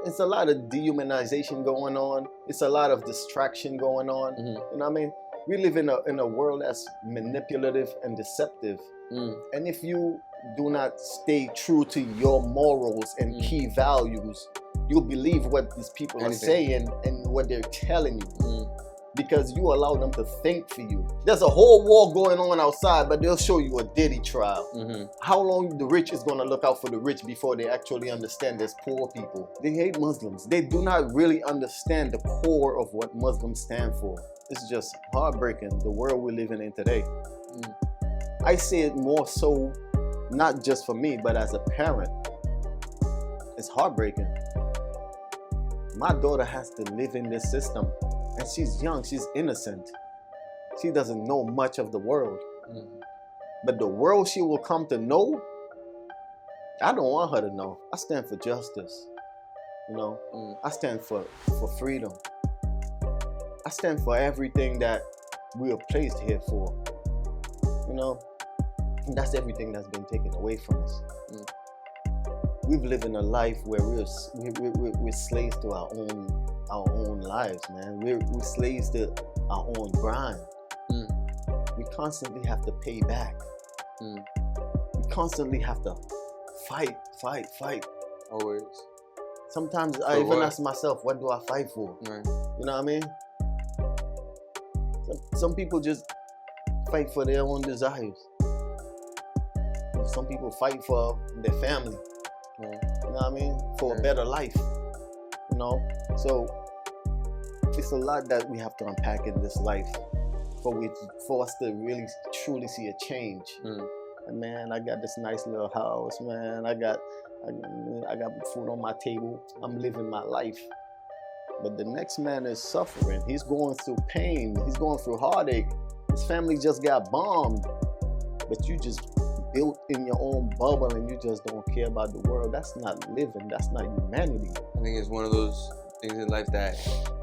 it's a lot of dehumanization going on. It's a lot of distraction going on. Mm-hmm. You know what I mean? We live in a world that's manipulative and deceptive. And if you do not stay true to your morals and key values, you'll believe what these people are saying and what they're telling you. Because you allow them to think for you. There's a whole war going on outside, but they'll show you a Diddy trial. How long the rich is gonna look out for the rich before they actually understand there's poor people? They hate Muslims. They do not really understand the core of what Muslims stand for. It's just heartbreaking, the world we're living in today. I say it more so, not just for me, but as a parent. It's heartbreaking. My daughter has to live in this system. And she's young, she's innocent. She doesn't know much of the world. But the world she will come to know, I don't want her to know. I stand for justice. You know, I stand for freedom. I stand for everything that we are placed here for. You know, and that's everything that's been taken away from us. We've lived in a life where we're slaves to our own lives, man. We're slaves to our own grind. We constantly have to pay back. We constantly have to fight. Always. Sometimes I even ask myself, what do I fight for? Right. You know what I mean? Some people just fight for their own desires. Some people fight for their family. You know what I mean? For a better life. You know? So it's a lot that we have to unpack in this life for us to really truly see a change. And man, I got this nice little house, man. I got food on my table. I'm living my life. But the next man is suffering. He's going through pain. He's going through heartache. His family just got bombed. But you just built in your own bubble and you just don't care about the world. That's not living. That's not humanity. I think it's one of those things in life that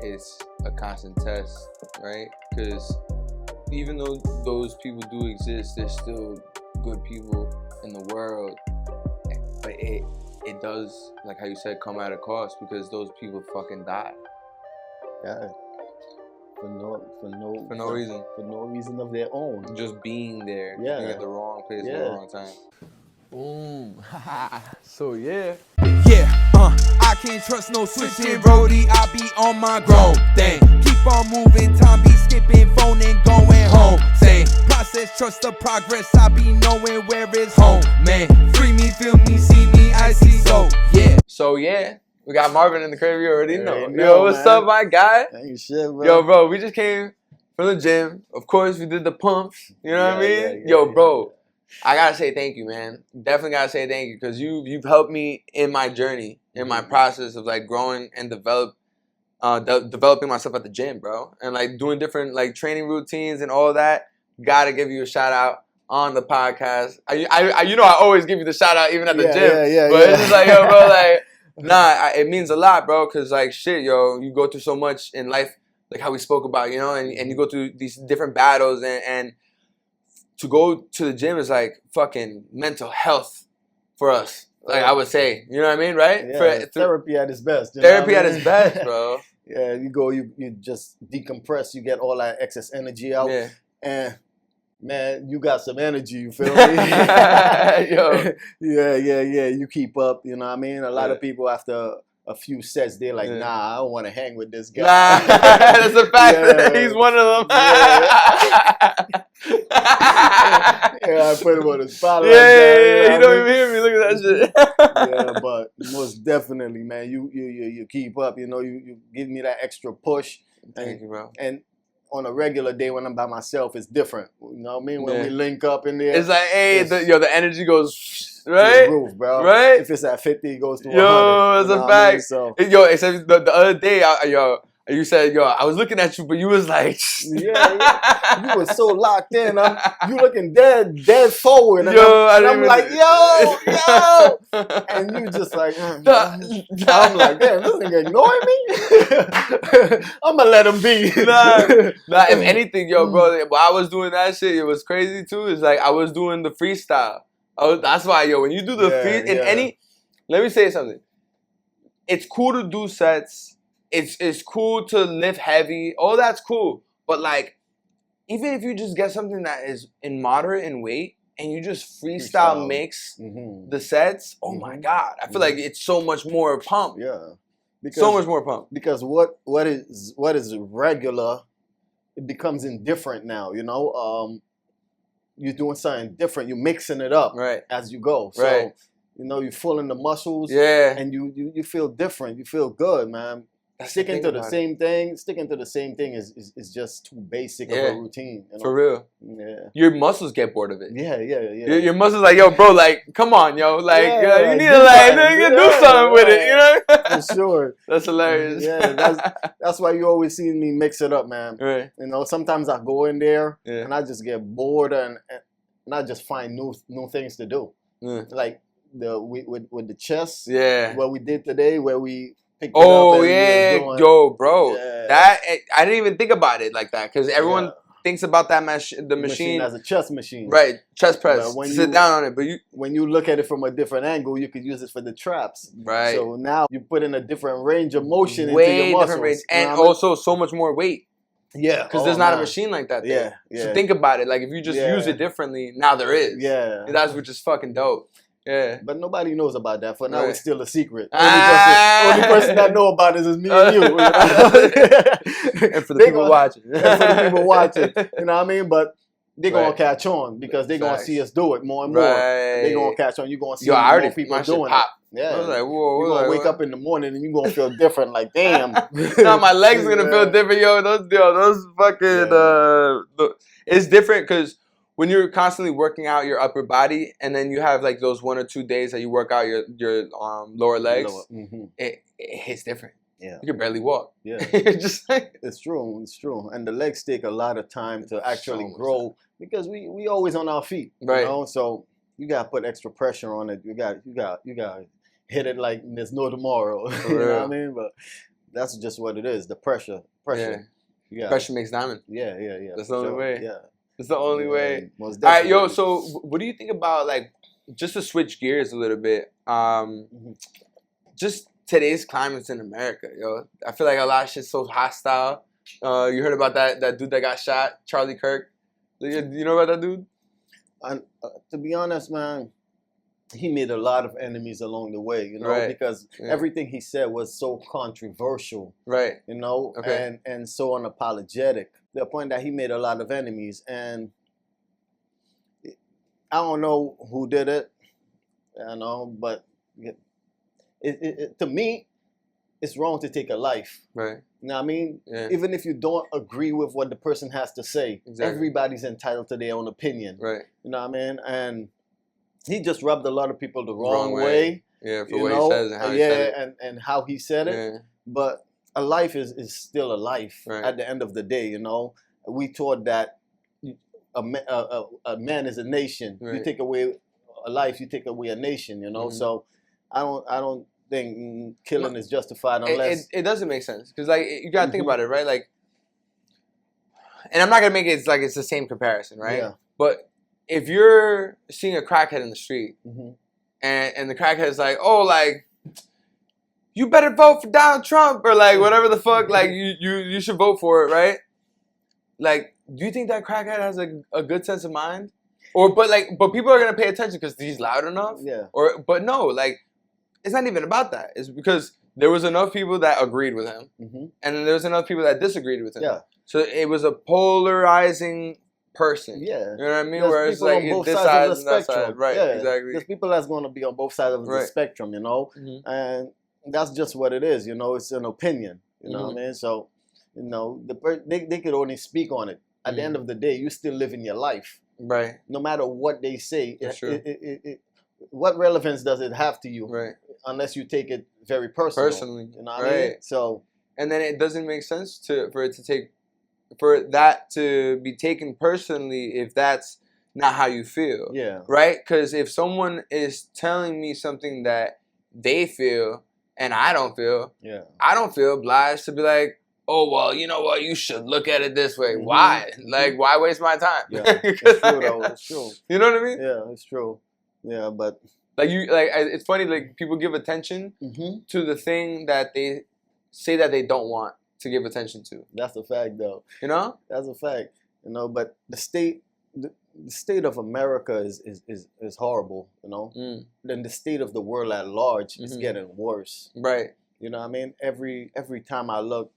is a constant test, right? Because even though those people do exist, there's still good people in the world. But it does, like how you said, come at a cost because those people fucking die. Yeah. For no reason. For no reason of their own. Just being there. Yeah. Being at the wrong place at the wrong time. Boom. So yeah. I can't trust no switching roadie. I be on my grown thing. Keep on moving, time be skipping, phone and going home. Same process, trust the progress. I be knowing where it's home, man. Free me, feel me, see me, I see. So yeah. We got Marvin in the crib, you already know. Yo, what's up, my guy? Ain't shit, bro. Yo, bro, we just came from the gym. Of course, we did the pumps. You know what I mean? Bro, I gotta say thank you, man. Definitely gotta say thank you because you've helped me in my journey, in my process of like growing and developing myself at the gym, bro, and like doing different like training routines and all that. Gotta give you a shout out on the podcast. I you know I always give you the shout out even at the gym, but it's just like, yo, bro, like. Nah, it means a lot, bro, because, like, shit, yo, you go through so much in life, like how we spoke about, you know, and you go through these different battles, and to go to the gym is, like, fucking mental health for us, like I would say, you know what I mean, right? Yeah, therapy at its best. Therapy at its best, bro. Yeah, you go, you just decompress, you get all that excess energy out, and... Man, you got some energy, you feel me? Yo. Yeah, you keep up, you know what I mean? A lot of people after a few sets, they're like, nah, I don't want to hang with this guy. Nah, that's a fact. He's one of them. I put him on the spot. Yeah, you don't even hear me. Look at that shit. Yeah, but most definitely, man, you keep up, you know, you give me that extra push. Thank you, bro. And on a regular day when I'm by myself, it's different. You know what I mean? When we link up in there. It's like, hey, the energy goes, right? To the roof, bro. Right? If it's at 50, it goes to 100. Yo, that's a fact. I mean? So, yo, except the other day, you said, yo, I was looking at you, but you was like... yeah. You were so locked in. You looking dead forward. And yo, I'm like, yo. And you just like, I'm like, damn, this nigga ignoring me? I'm going to let him be. Nah, if anything, yo, bro, while I was doing that shit, it was crazy, too. It's like I was doing the freestyle. That's why, yo, when you do the freestyle, in any... Let me say something. it's cool to do sets. It's cool to lift heavy. All that's cool. But like, even if you just get something that is in moderate in weight and you just freestyle mix the sets, oh my God, I feel like it's so much more pump. Yeah, because, so much more pump. Because what is regular, it becomes indifferent now. You know, you're doing something different. You're mixing it up as you go. So you know, you're pulling the muscles. Yeah, and you feel different. You feel good, man. Sticking to the same thing is just too basic of a routine. You know? For real. Yeah. Your muscles get bored of it. Yeah. Your muscles like, yo, bro, like, come on, yo, like, you need to like, do something with it, you know? For sure. That's hilarious. Yeah, that's why you always see me mix it up, man. Right. You know, sometimes I go in there and I just get bored and I just find new things to do. Like with the chest. Yeah. What we did today, where we. Oh yeah, yo, bro, that I didn't even think about it like that because everyone thinks about that the machine as a chest machine, right? Chest press. When sit down on it, but when you look at it from a different angle, you could use it for the traps, right? So now you put in a different range of motion into your muscles, range, and also so much more weight. Yeah, because there's not a machine like that there. Yeah. So think about it. Like if you just use it differently, now there is. Yeah, that's which is fucking dope. Yeah, but nobody knows about that. For now, it's still a secret. Only person that know about it is me and you. You know? And for the people watching. You know what I mean? But they're going to catch on because they're going to see us do it more and more. They're going to catch on. You're going to see more people doing it. Yeah. I was like, whoa, you're going to wake up in the morning and you're going to feel different. Like, damn. Now my legs are going to feel different. Yo, those fucking... It's different because... when you're constantly working out your upper body, and then you have like those 1 or 2 days that you work out your lower legs, it hits different. Yeah, you can barely walk. Yeah, just like it's true, and the legs take a lot of time to actually grow because we always on our feet, right? You know? So you gotta put extra pressure on it. You got hit it like there's no tomorrow. You know what I mean? But that's just what it is. The pressure. Yeah. Pressure makes diamond. Yeah. That's the only way. Yeah. It's the only way. All right, yo. So, what do you think about like just to switch gears a little bit? Just today's climates in America, yo. I feel like a lot of shit's so hostile. You heard about that dude that got shot, Charlie Kirk? You know about that dude? To be honest, man, he made a lot of enemies along the way. You know, because everything he said was so controversial. Right. You know, and so unapologetic. The point that he made a lot of enemies, and I don't know who did it, you know, but to me, it's wrong to take a life. Right. You know what I mean? Yeah. Even if you don't agree with what the person has to say, everybody's entitled to their own opinion. Right. You know what I mean? And he just rubbed a lot of people the wrong way. Yeah, for what he says and how he said it. And how he said it. Yeah. But a life is still a life at the end of the day, you know. We taught that a man is a nation. Right. You take away a life, you take away a nation, you know. So I don't think killing is justified unless it doesn't make sense because like you gotta think about it, right? Like, and I'm not gonna make it like it's the same comparison, right? Yeah. But if you're seeing a crackhead in the street and the crackhead is like, oh, like, you better vote for Donald Trump or like whatever the fuck, like you should vote for it, right? Like, do you think that crackhead has a good sense of mind? But people are gonna pay attention because he's loud enough? Yeah. But no, like, it's not even about that. It's because there was enough people that agreed with him, and then there was enough people that disagreed with him. Yeah. So it was a polarizing person. Yeah. You know what I mean? Where it's like on both this sides of side the and that spectrum. side. Right, yeah. Exactly. There's people that's going to be on both sides of the spectrum, you know? And that's just what it is, you know? It's an opinion, you know what I mean? So, you know, they could only speak on it. At the end of the day, you still living your life. Right. No matter what they say, what relevance does it have to you? Right. Unless you take it very personally. You know what I mean? So, and then it doesn't make sense for that to be taken personally if that's not how you feel. Yeah. Right? Because if someone is telling me something that they feel and I don't feel, I don't feel obliged to be like, oh, well, you know what? You should look at it this way. Why? Like, why waste my time? Yeah, it's true, though. It's true. You know what I mean? Yeah, it's true. Yeah, but Like it's funny. Like people give attention to the thing that they say that they don't want to give attention to. That's a fact, though. You know? That's a fact. You know, but the state of America is horrible. You know, then the state of the world at large is getting worse. Right. You know what I mean? Every time I look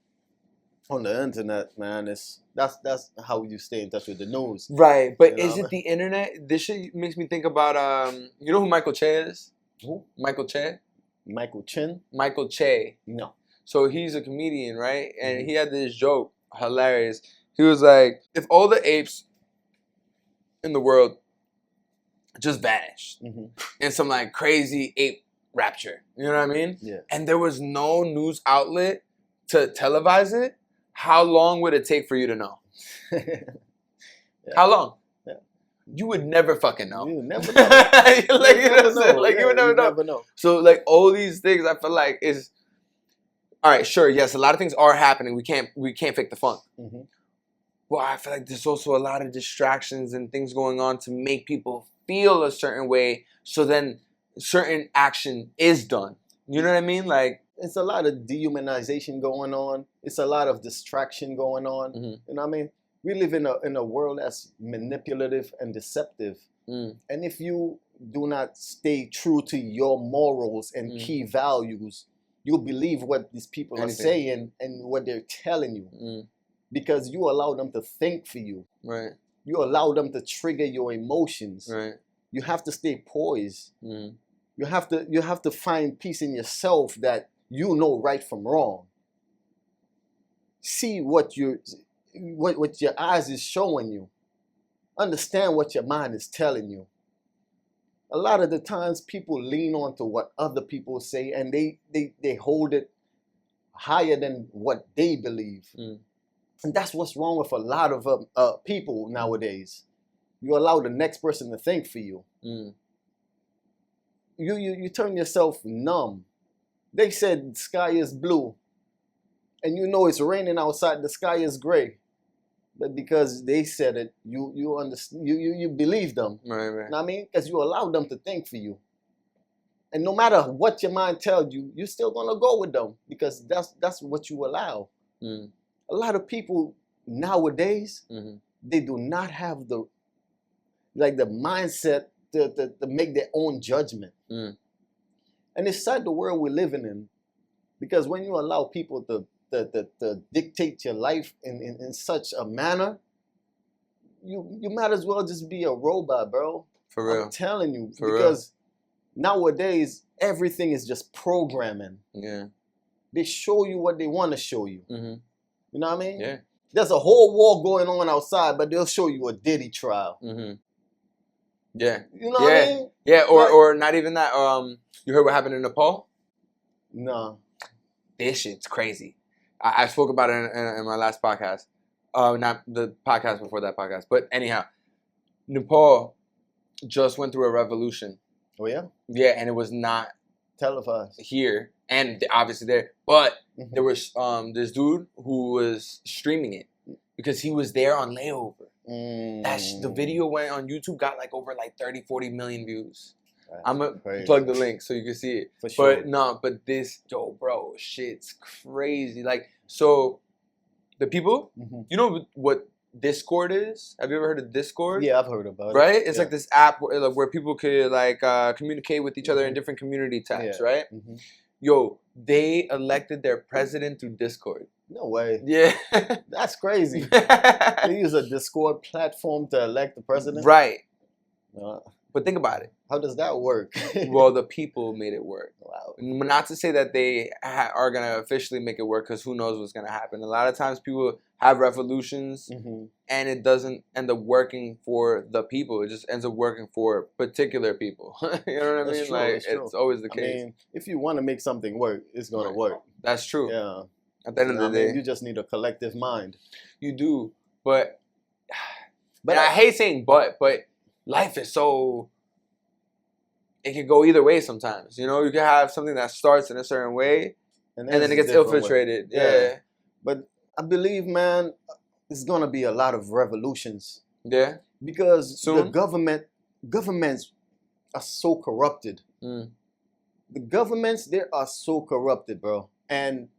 on the internet, man, that's how you stay in touch with the news. Right, but you is it the internet? This shit makes me think about you know who Michael Che is? Who? Michael Che? Michael Chin? Michael Che. No. So he's a comedian, right? And he had this joke, hilarious. He was like, if all the apes in the world just vanished in some like crazy ape rapture, you know what I mean? Yeah. And there was no news outlet to televise it, how long would it take for you to know? Yeah. How long? Yeah. You would never fucking know. You would never know. You would never know. So like all these things, I feel like is all right. Sure, yes, a lot of things are happening. We can't fake the funk. Well, I feel like there's also a lot of distractions and things going on to make people feel a certain way. So then certain action is done. You know what I mean? Like it's a lot of dehumanization going on. It's a lot of distraction going on. You know what I mean? We live in a world that's manipulative and deceptive. And if you do not stay true to your morals and key values, you'll believe what these people are saying and what they're telling you. Because you allow them to think for you. Right. You allow them to trigger your emotions. Right. You have to stay poised. You have to find peace in yourself that you know right from wrong. See what your eyes is showing you. Understand what your mind is telling you. A lot of the times people lean on to what other people say and they hold it higher than what they believe. And that's what's wrong with a lot of people nowadays. You allow the next person to think for you. You turn yourself numb. They said the sky is blue. And you know it's raining outside, the sky is gray. But because they said it, you understand, you believe them. Right. You know what I mean? Because you allow them to think for you. And no matter what your mind tells you, you're still gonna go with them because that's what you allow. A lot of people nowadays, they do not have the mindset to make their own judgment. And it's sad the world we're living in, because when you allow people to dictate your life in such a manner, you might as well just be a robot, bro. For real. I'm telling you. For because nowadays everything is just programming. Yeah. They show you what they want to show you. You know what I mean? Yeah. There's a whole war going on outside, but they'll show you a Diddy trial. Yeah. You know what I mean? Yeah, or not even that. You heard what happened in Nepal? No. This shit's crazy. I spoke about it in my last podcast. Not the podcast before that podcast. But anyhow, Nepal just went through a revolution. Oh, yeah? Yeah, and it was not televised here. And obviously there. But there was this dude who was streaming it because he was there on layover. The video went on YouTube, got like over like 30, 40 million views. That's I'm going to plug the link so you can see it. For sure. But this, bro, shit's crazy. Like, so the people, you know what Discord is? Have you ever heard of Discord? Yeah, I've heard about it. Right? It's like this app where people could like communicate with each other in different community tabs, right? Yo, they elected their president through Discord. No way. Yeah. That's crazy. They use a Discord platform to elect the president? Right. But think about it. How does that work? Well, the people made it work. Wow. Not to say that they are going to officially make it work, because who knows what's going to happen. A lot of times people have revolutions and it doesn't end up working for the people. It just ends up working for particular people. You know what I mean? True, like, it's always the case. I mean, if you want to make something work, it's going to work. That's true. Yeah. At the end of the day. You just need a collective mind. You do. But I hate saying but life is so... It can go either way sometimes. You know, you can have something that starts in a certain way and then it gets infiltrated. Yeah. But I believe, man, there's going to be a lot of revolutions. Yeah. Because soon? the governments are so corrupted. The governments, they are so corrupted, bro. And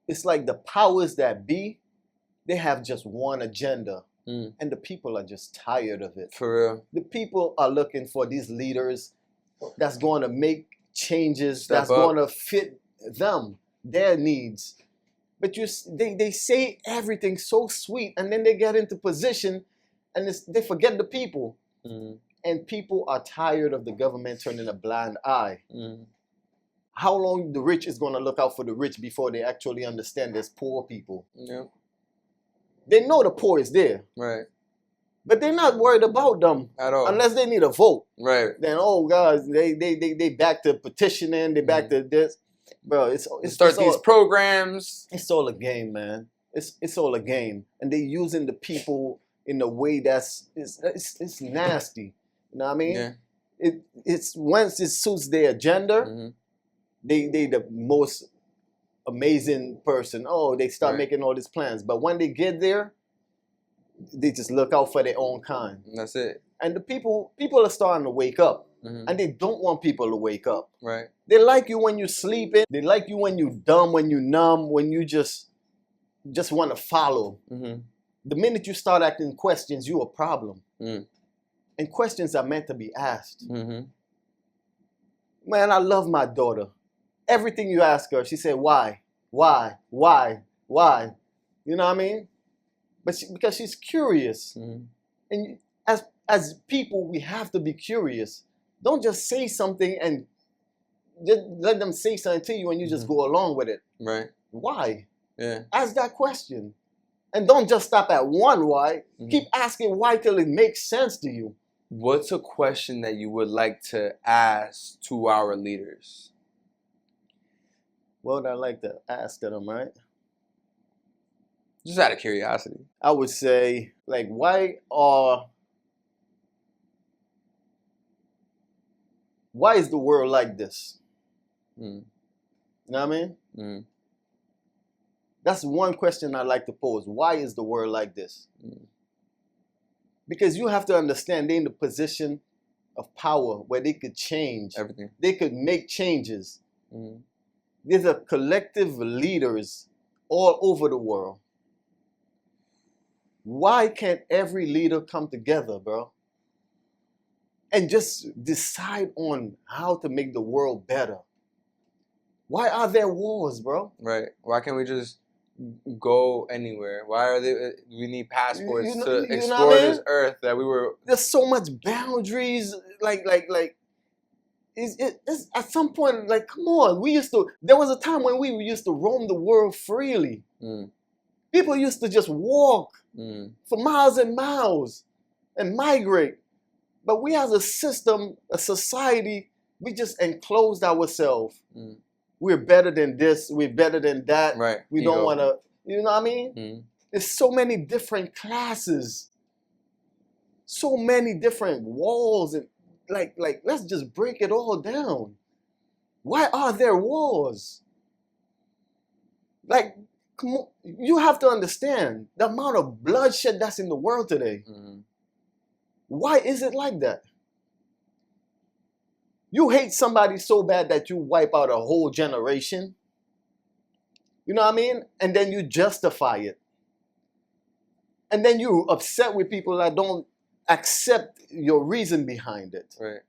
it's like the powers that be, they have just one agenda. And the people are just tired of it. For real. The people are looking for these leaders that's going to make changes, that's going to fit them, their needs. But they say everything so sweet, and then they get into position, and they forget the people. And people are tired of the government turning a blind eye. How long the rich is going to look out for the rich before they actually understand there's poor people? Yeah. They know the poor is there. Right. But they're not worried about them at all. Unless they need a vote. Right. Then, oh, God, they back to petitioning, they back to this. Bro, it's start these programs. It's all a game, man. It's all a game. And they're using the people in a way that's it's nasty. You know what I mean? Yeah. It's once it suits their agenda, they the most amazing person. Oh, they start making all these plans. But when they get there, they just look out for their own kind. That's it. And the people are starting to wake up. And they don't want people to wake up. Right. They like you when you're sleeping. They like you when you're dumb, when you're numb, when you just want to follow. The minute you start asking questions, you're a problem. And questions are meant to be asked. Man, I love my daughter. Everything you ask her, she said, why? Why? Why? Why? You know what I mean? But because she's curious. And as people, we have to be curious. Don't just say something and just let them say something to you and you just go along with it. Right. Why? Yeah. Ask that question. And don't just stop at one why. Keep asking why till it makes sense to you. What's a question that you would like to ask to our leaders? What would I like to ask them, right? Just out of curiosity. I would say, like, why is the world like this? You know what I mean? That's one question I like to pose. Why is the world like this? Because you have to understand they're in the position of power where they could change. Everything. They could make changes. There's a collective leaders all over the world. Why can't every leader come together, bro? And just decide on how to make the world better? Why are there wars, bro? Right. Why can't we just go anywhere? Why are we need passports to explore this earth that we were... There's so much boundaries, it's at some point, like, come on, there was a time when we used to roam the world freely. People used to just walk for miles and miles and migrate. But we as a system, a society, we just enclosed ourselves. We're better than this, we're better than that. Right. We don't want to, you know what I mean? There's so many different classes. So many different walls. And like, let's just break it all down. Why are there wars? Like, come on, you have to understand the amount of bloodshed that's in the world today. Why is it like that? You hate somebody so bad that you wipe out a whole generation. You know what I mean? And then you justify it. And then you're upset with people that don't accept your reason behind it. Right.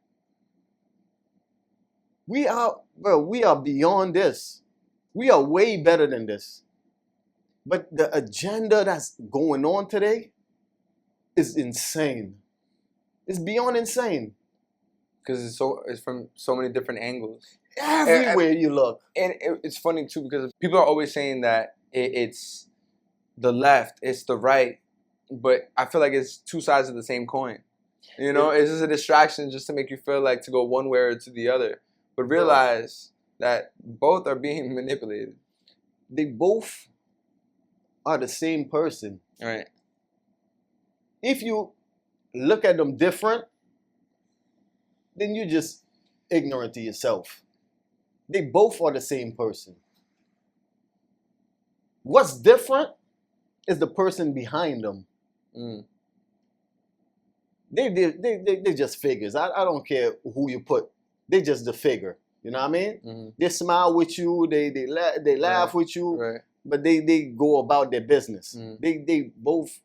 We are beyond this. We are way better than this. But the agenda that's going on today is insane. It's beyond insane. Because it's from so many different angles. Everywhere you look. And it's funny too because people are always saying that it's the left, it's the right, but I feel like it's two sides of the same coin. You know, it's just a distraction just to make you feel like to go one way or to the other. But realize that both are being manipulated. They both are the same person. Right. If you look at them different, then you're just ignorant to yourself. They both are the same person. What's different is the person behind them. They just figures. I don't care who you put They just the figure. You know what I mean? Mm-hmm. They smile with you. They laugh with you. Right. But they go about their business. Mm. They both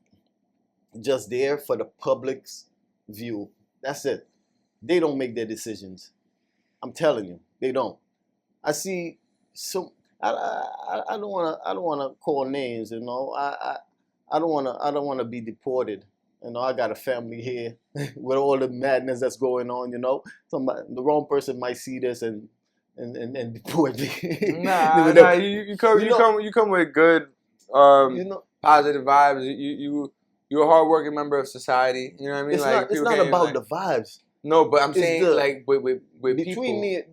just there for the public's view. That's it. They don't make their decisions. I'm telling you, they don't. I see some. I don't wanna call names. You know, I don't wanna be deported. You know, I got a family here with all the madness that's going on. You know, the wrong person might see this and deport me. Nah, you come with good, positive vibes. You're a hardworking member of society. You know what I mean? It's not about the vibes. No, but I'm saying with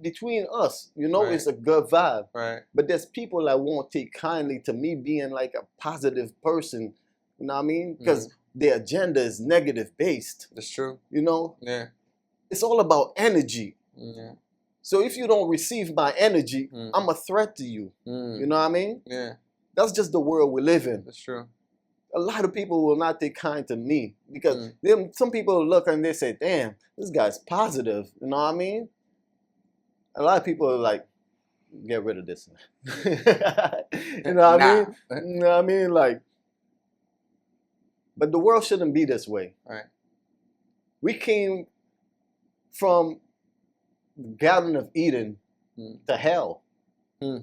between us, you know, right. It's a good vibe. Right. But there's people that won't take kindly to me being like a positive person. You know what I mean? Because their agenda is negative based. That's true. You know? Yeah. It's all about energy. Yeah. So if you don't receive my energy, I'm a threat to you. You know what I mean? Yeah. That's just the world we live in. That's true. A lot of people will not take kind to me because some people look and they say, damn, this guy's positive. You know what I mean? A lot of people are like, get rid of this. You know what I mean? You know what I mean? Like, but the world shouldn't be this way. Right. We came from the Garden of Eden to hell. You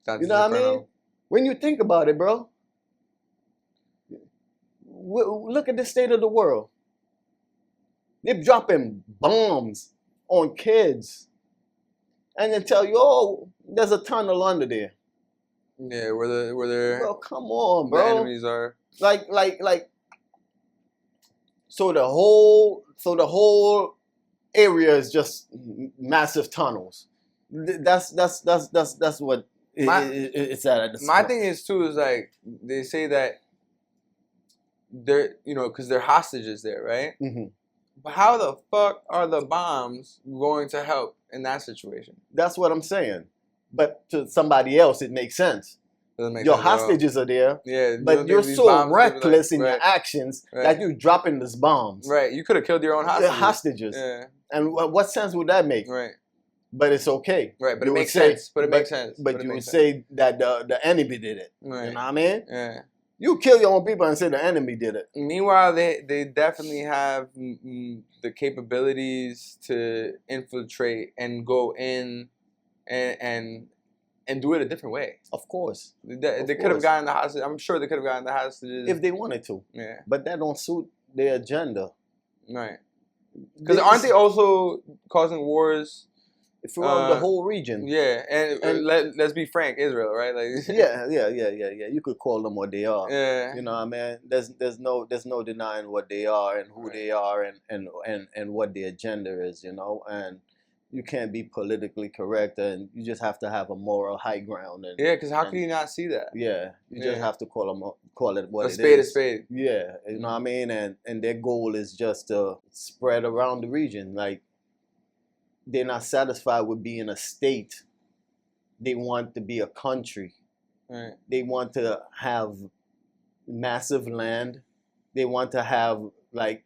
know what I mean? When you think about it, bro, look at the state of the world. They're dropping bombs on kids and then tell you, oh, there's a tunnel under there. Yeah, where their bro, come on, bro. The enemies are. Like. So the whole area is just massive tunnels. That's what it's at this my point. thing is too is like they say that they're because they're hostages there, right? Mm-hmm. But how the fuck are the bombs going to help in that situation? That's what I'm saying. But to somebody else, it makes sense. Your hostages are there, but you're so reckless in your actions that you're dropping these bombs. Right, you could have killed your own hostages. Hostages. Yeah. And what sense would that make? Right. But it's okay. Right, but it makes sense. But you would say that the enemy did it. Right. You know what I mean? Yeah. You kill your own people and say the enemy did it. Meanwhile, they definitely have the capabilities to infiltrate and go in and do it a different way. Of course. They could have gotten the hostages. I'm sure they could have gotten the hostages. If they wanted to. Yeah. But that don't suit their agenda. Right. Because aren't they also causing wars throughout the whole region? Yeah, and let's be frank, Israel, right? Like yeah. You could call them what they are. Yeah. You know what I mean? There's no denying what they are and who they are and what their agenda is, you know, and you can't be politically correct, and you just have to have a moral high ground. And, because how can you not see that? Yeah, you just have to call it what it is. A spade. Yeah, you know what I mean? And their goal is just to spread around the region. Like, they're not satisfied with being a state. They want to be a country. Right. They want to have massive land. They want to have, like,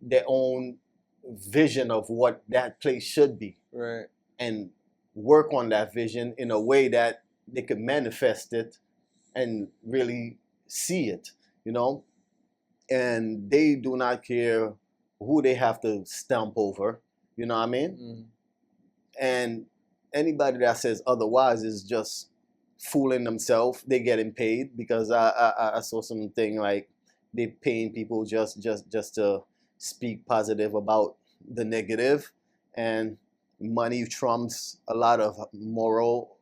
their own vision of what that place should be. Right. And work on that vision in a way that they could manifest it and really see it, you know? And they do not care who they have to stamp over, you know what I mean? Mm. And anybody that says otherwise is just fooling themselves. They're getting paid, because I saw something like they're paying people just to speak positive about the negative, and money trumps a lot of moral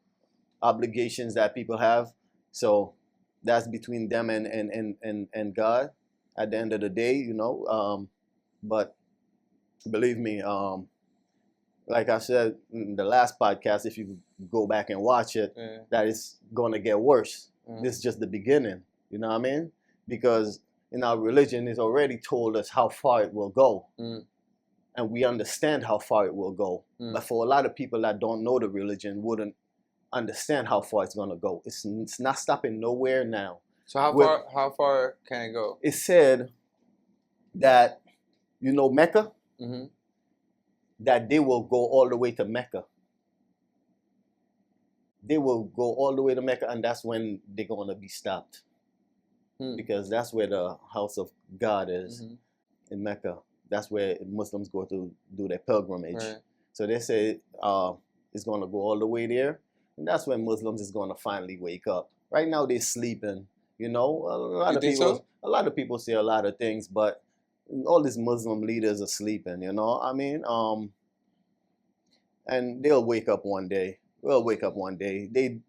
obligations that people have. So that's between them and God at the end of the day, you know. But believe me, like I said in the last podcast, if you go back and watch it, that is going to get worse. This is just the beginning, you know what I mean? Because in our religion, it's already told us how far it will go. And we understand how far it will go. But for a lot of people that don't know the religion, wouldn't understand how far it's going to go. It's not stopping nowhere now. So how far can it go? It said that, you know, Mecca? that they will go all the way to Mecca. They will go all the way to Mecca, and that's when they're going to be stopped. Because that's where the house of God is, in Mecca. That's where Muslims go to do their pilgrimage. Right. So they say it's going to go all the way there, and that's when Muslims is going to finally wake up. Right now they're sleeping. You know, a lot of people say a lot of things, but all these Muslim leaders are sleeping. You know, I mean, and they'll wake up one day. We'll wake up one day. They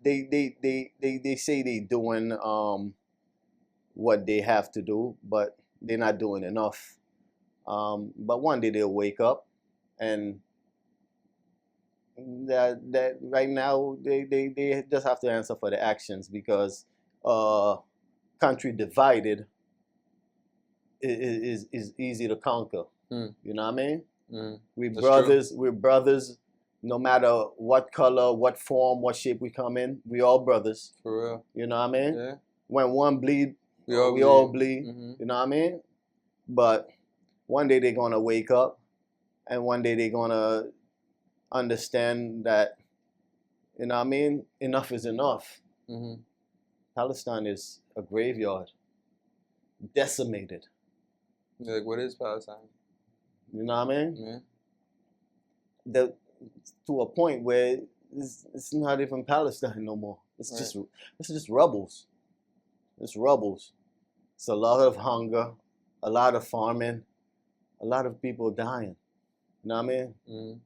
say they doing what they have to do, but they're not doing enough. But one day they'll wake up, and that right now they just have to answer for the actions, because country divided is easy to conquer. You know what I mean? We're brothers. No matter what color, what form, what shape we come in, we all brothers. For real. You know what I mean? Yeah. When one bleed, we all bleed. You know what I mean? But one day they're gonna wake up, and one day they're gonna understand that, you know what I mean, enough is enough. Palestine is a graveyard, decimated. You're like, what is Palestine? You know what I mean? Yeah. To a point where it's not even Palestine no more. It's just rubbles. It's rubbles. It's a lot of hunger, a lot of farming, a lot of people dying. You know what I mean?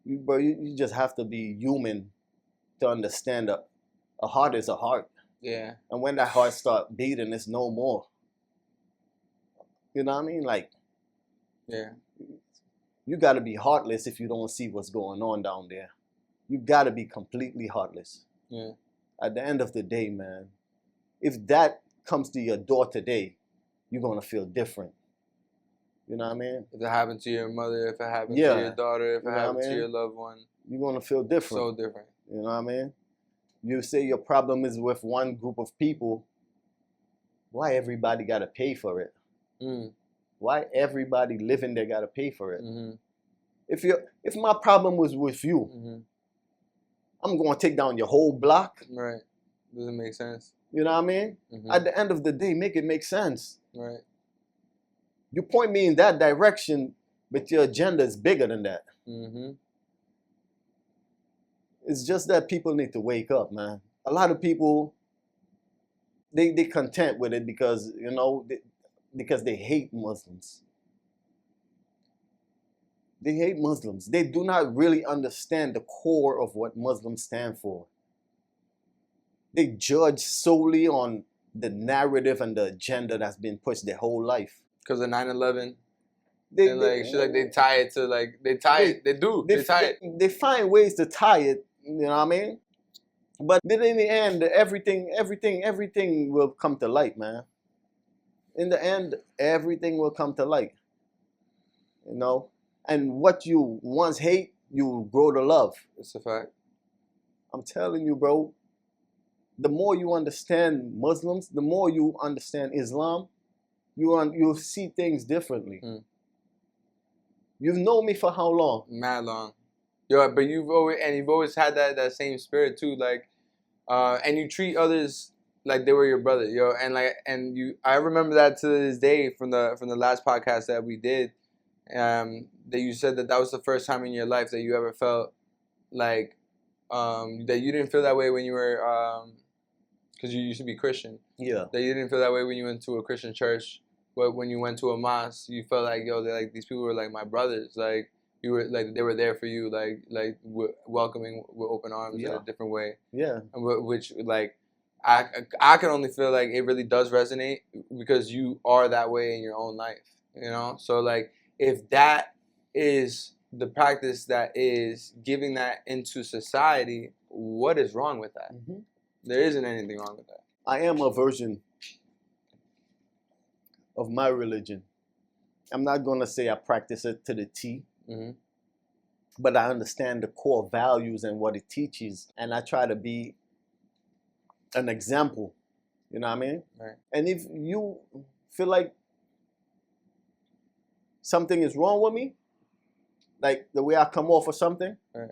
You just have to be human to understand that a heart is a heart. Yeah. And when that heart starts beating, it's no more. You know what I mean? Like, yeah. You got to be heartless if you don't see what's going on down there. You got to be completely heartless. Yeah. At the end of the day, man, if that comes to your door today, you're going to feel different. You know what I mean? If it happened to your mother, if it happened to your daughter, if it happened to your loved one. You're going to feel different. So different. You know what I mean? You say your problem is with one group of people. Why everybody got to pay for it? Why everybody living there got to pay for it? If my problem was with you, I'm going to take down your whole block. Right. Doesn't make sense. You know what I mean? At the end of the day, make it make sense. Right. You point me in that direction, but your agenda is bigger than that. It's just that people need to wake up, man. A lot of people, they content with it because, you know, because they hate Muslims. They hate Muslims. They do not really understand the core of what Muslims stand for. They judge solely on the narrative and the agenda that's been pushed their whole life. Because of 9/11, they tie it to they tie it. They find ways to tie it. You know what I mean? But then in the end, everything will come to light, man. In the end, everything will come to light. You know, and what you once hate, you grow to love. It's a fact. I'm telling you, bro. The more you understand Muslims, the more you understand Islam, you'll see things differently. You've known me for how long? Mad long. Yo, but you've always had that same spirit too, and you treat others like they were your brother, yo, I remember that to this day from the last podcast that we did, that you said that was the first time in your life that you ever felt like that you didn't feel that way when you were because you used to be Christian. Yeah. That you didn't feel that way when you went to a Christian church, but when you went to a mosque, you felt like, yo, they're like, these people were like my brothers, like you were like they were there for you, like welcoming with open arms in a different way. Yeah. And which like I can only feel like it really does resonate because you are that way in your own life, you know. So like if that is the practice that is giving that into society, what is wrong with that? There isn't anything wrong with that. I am a version of my religion. I'm not going to say I practice it to the T, but I understand the core values and what it teaches, and I try to be an example. You know what I mean? Right. And if you feel like something is wrong with me, like the way I come off or something. Right.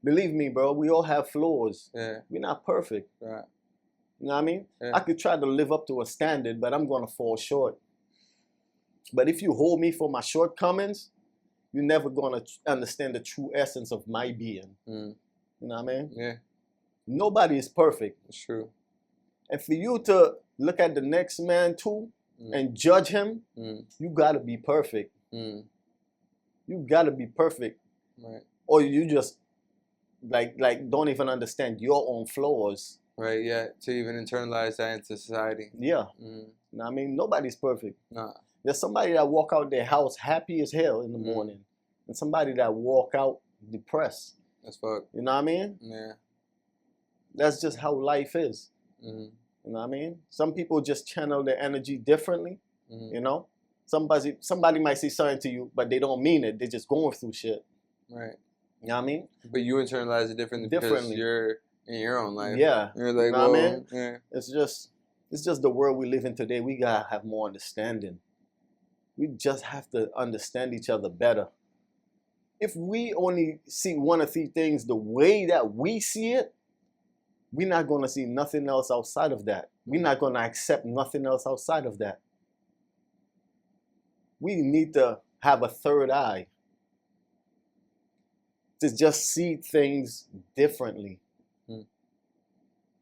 Believe me, bro, we all have flaws. Yeah. We're not perfect. Right. You know what I mean? Yeah. I could try to live up to a standard, but I'm gonna fall short. But if you hold me for my shortcomings, you're never gonna understand the true essence of my being. Mm. You know what I mean? Yeah. Nobody is perfect. It's true. And for you to look at the next man too and judge him, you gotta be perfect. Mm. You gotta be perfect. Right. Or you just like don't even understand your own flaws. Right, yeah. To even internalize that into society. Yeah. Mm. You know what I mean? Nobody's perfect. Nah. There's somebody that walk out their house happy as hell in the morning, and somebody that walk out depressed. That's fucked. You know what I mean? Yeah. That's just how life is. Mm. You know what I mean? Some people just channel their energy differently. You know, somebody might say something to you, but they don't mean it. They're just going through shit. Right. You know what I mean? But you internalize it differently because you're in your own life. Yeah. You're like, you know what I well, mean? Yeah. It's just the world we live in today. We gotta have more understanding. We just have to understand each other better. If we only see one or three things the way that we see it, we're not gonna see nothing else outside of that. We're not gonna accept nothing else outside of that. We need to have a third eye to just see things differently.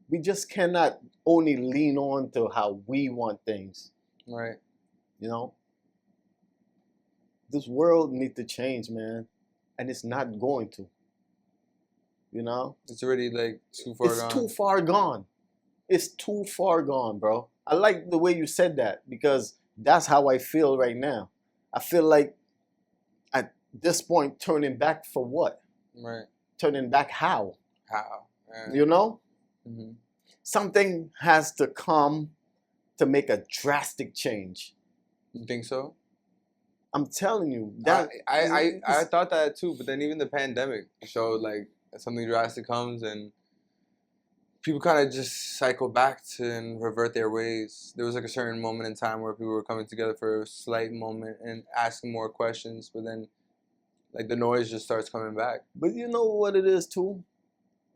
We just cannot only lean on to how we want things. Right. You know? This world needs to change, man. And it's not going to. You know? It's already like too far gone. It's too far gone. It's too far gone, bro. I like the way you said that because that's how I feel right now. I feel like at this point, turning back for what? Right. Turning back how? How? Yeah. You know? Mm-hmm. Something has to come to make a drastic change. You think so? I'm telling you that I thought that too, but then even the pandemic showed like something drastic comes and people kind of just cycle back to and revert their ways. There was like a certain moment in time where people were coming together for a slight moment and asking more questions, but then like the noise just starts coming back. But you know what it is too?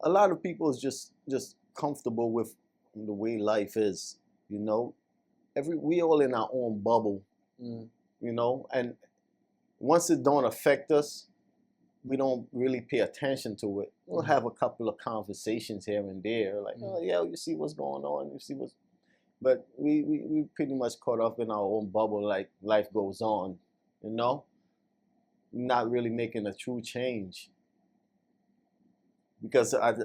A lot of people is just comfortable with the way life is, you know? We all in our own bubble. You know, and once it don't affect us, we don't really pay attention to it. We'll have a couple of conversations here and there, like, oh yeah, you see what's going on, you see what's, but we pretty much caught up in our own bubble, like life goes on, you know, not really making a true change. Because at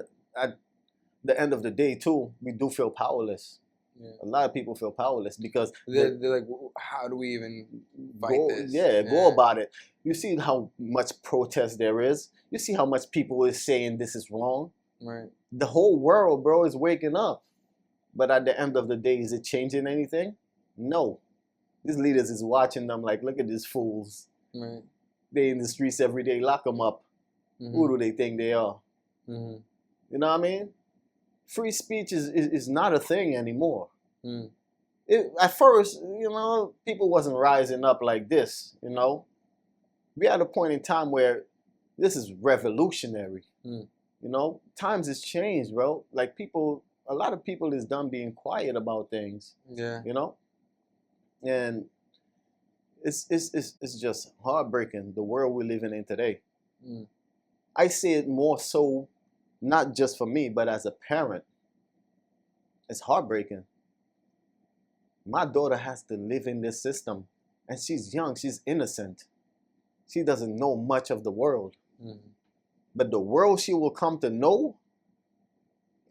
the end of the day too, we do feel powerless. Yeah. A lot of people feel powerless because they're like, how do we even fight this? Go about it. You see how much protest there is. You see how much people is saying this is wrong. Right. The whole world, bro, is waking up. But at the end of the day, is it changing anything? No. These leaders is watching them like, look at these fools. Right. They in the streets every day, lock them up. Who do they think they are? You know what I mean? Free speech is not a thing anymore. At first, you know, people wasn't rising up like this, you know. We at a point in time where this is revolutionary. You know, times has changed, bro. Like a lot of people is done being quiet about things. Yeah. You know? And it's just heartbreaking, the world we're living in today. I see it more so, not just for me, but as a parent. It's heartbreaking. My daughter has to live in this system, and she's young, she's innocent. She doesn't know much of the world. But the world she will come to know,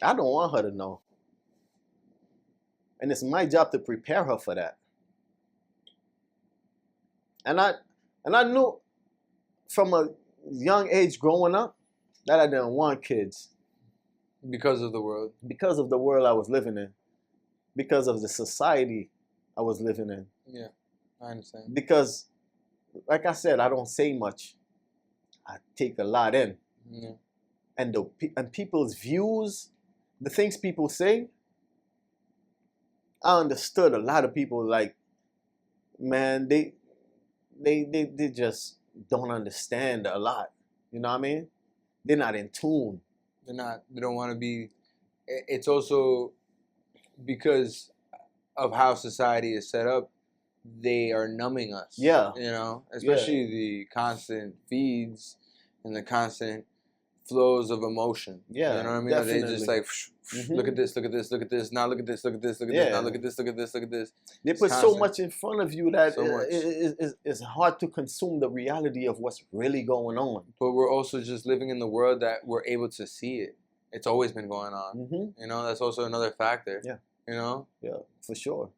I don't want her to know. And it's my job to prepare her for that. And I knew from a young age growing up that I didn't want kids. Because of the world. Because of the world I was living in. Because of the society I was living in. Yeah, I understand. Because, like I said, I don't say much. I take a lot in. Yeah. And people's views, the things people say, I understood a lot of people like, man, they don't understand a lot. You know what I mean? They're not in tune. They're not. They don't want to be. It's also because of how society is set up. They are numbing us. Yeah. You know, especially the constant feeds and the constant flows of emotion. Yeah. You know what I mean? Definitely. They just like, look at this, look at this, look at this. Now look at this, look at this, look at this. Now look at this, look at this, look at this. They It's put so constant. much in front of you that So much. it's hard to consume the reality of what's really going on. But we're also just living in the world that we're able to see it. It's always been going on. Mm-hmm. You know, that's also another factor. Yeah. You know? Yeah, for sure.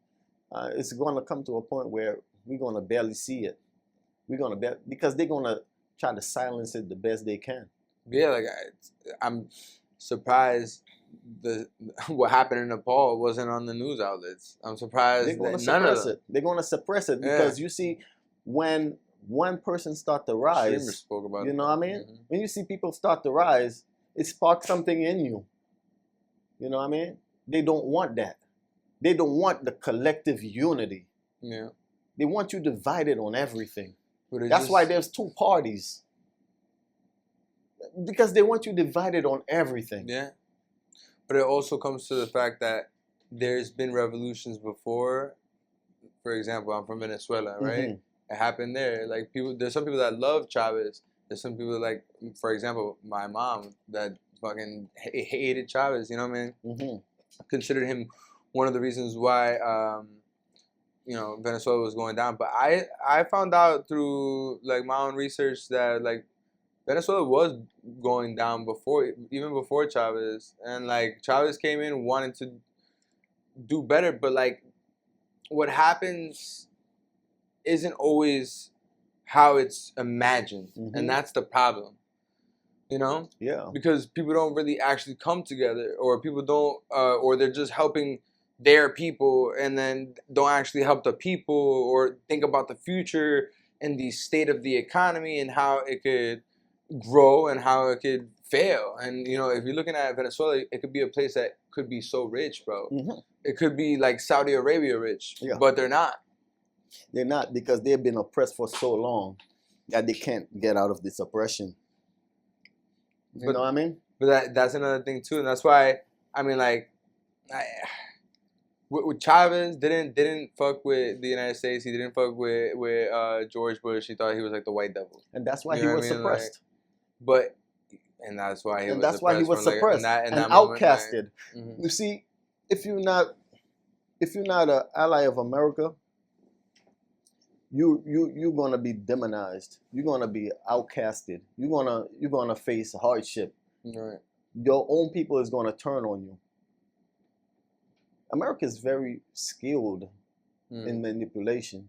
It's going to come to a point where we're going to barely see it. We're going to because they're going to try to silence it the best they can. Yeah, like I'm surprised what happened in Nepal wasn't on the news outlets. I'm surprised They're going that to none of suppress them. it. They're going to suppress it Yeah. because you see, when one person start to Streamers rise, spoke about you it. know what I mean? Mhm. When you see people start to rise, it sparks something in you. You know what I mean? They don't want that. They don't want the collective unity. Yeah. They want you divided on everything. But it That's just- why there's two parties. Because they want you divided on everything. Yeah. But it also comes to the fact that there's been revolutions before. For example, I'm from Venezuela, right? Mhm. It happened there. Like there's some people that love Chavez. There's some people like, for example, my mom that fucking hated Chavez. You know what I mean? Mhm. Considered him one of the reasons why Venezuela was going down. But I found out through like my own research that like Venezuela was going down even before Chavez, and like Chavez came in wanting to do better, but like what happens isn't always how it's imagined, and that's the problem. You know? Yeah. Because people don't really actually come together, or people don't, or they're just helping their people and then don't actually help the people or think about the future and the state of the economy and how it could grow and how it could fail. And, you know, if you're looking at Venezuela, it could be a place that could be so rich, bro. Mhm. It could be like Saudi Arabia rich, Yeah. but they're not. They're not, because they've been oppressed for so long that they can't get out of this oppression. You know what I mean? But that's another thing too, and that's why I mean, like, with Chavez didn't fuck with the United States. He didn't fuck with George Bush. He thought he was like the white devil. And that's why You he know was what I mean? Like, suppressed. And that's why he And was that's why he was from, like, suppressed in that and moment, like, outcasted. mhm. You see, if you're not an ally of America, you're gonna be demonized. You're gonna be outcasted. You're gonna face hardship. Right. Your own people is gonna turn on you. America is very skilled in manipulation.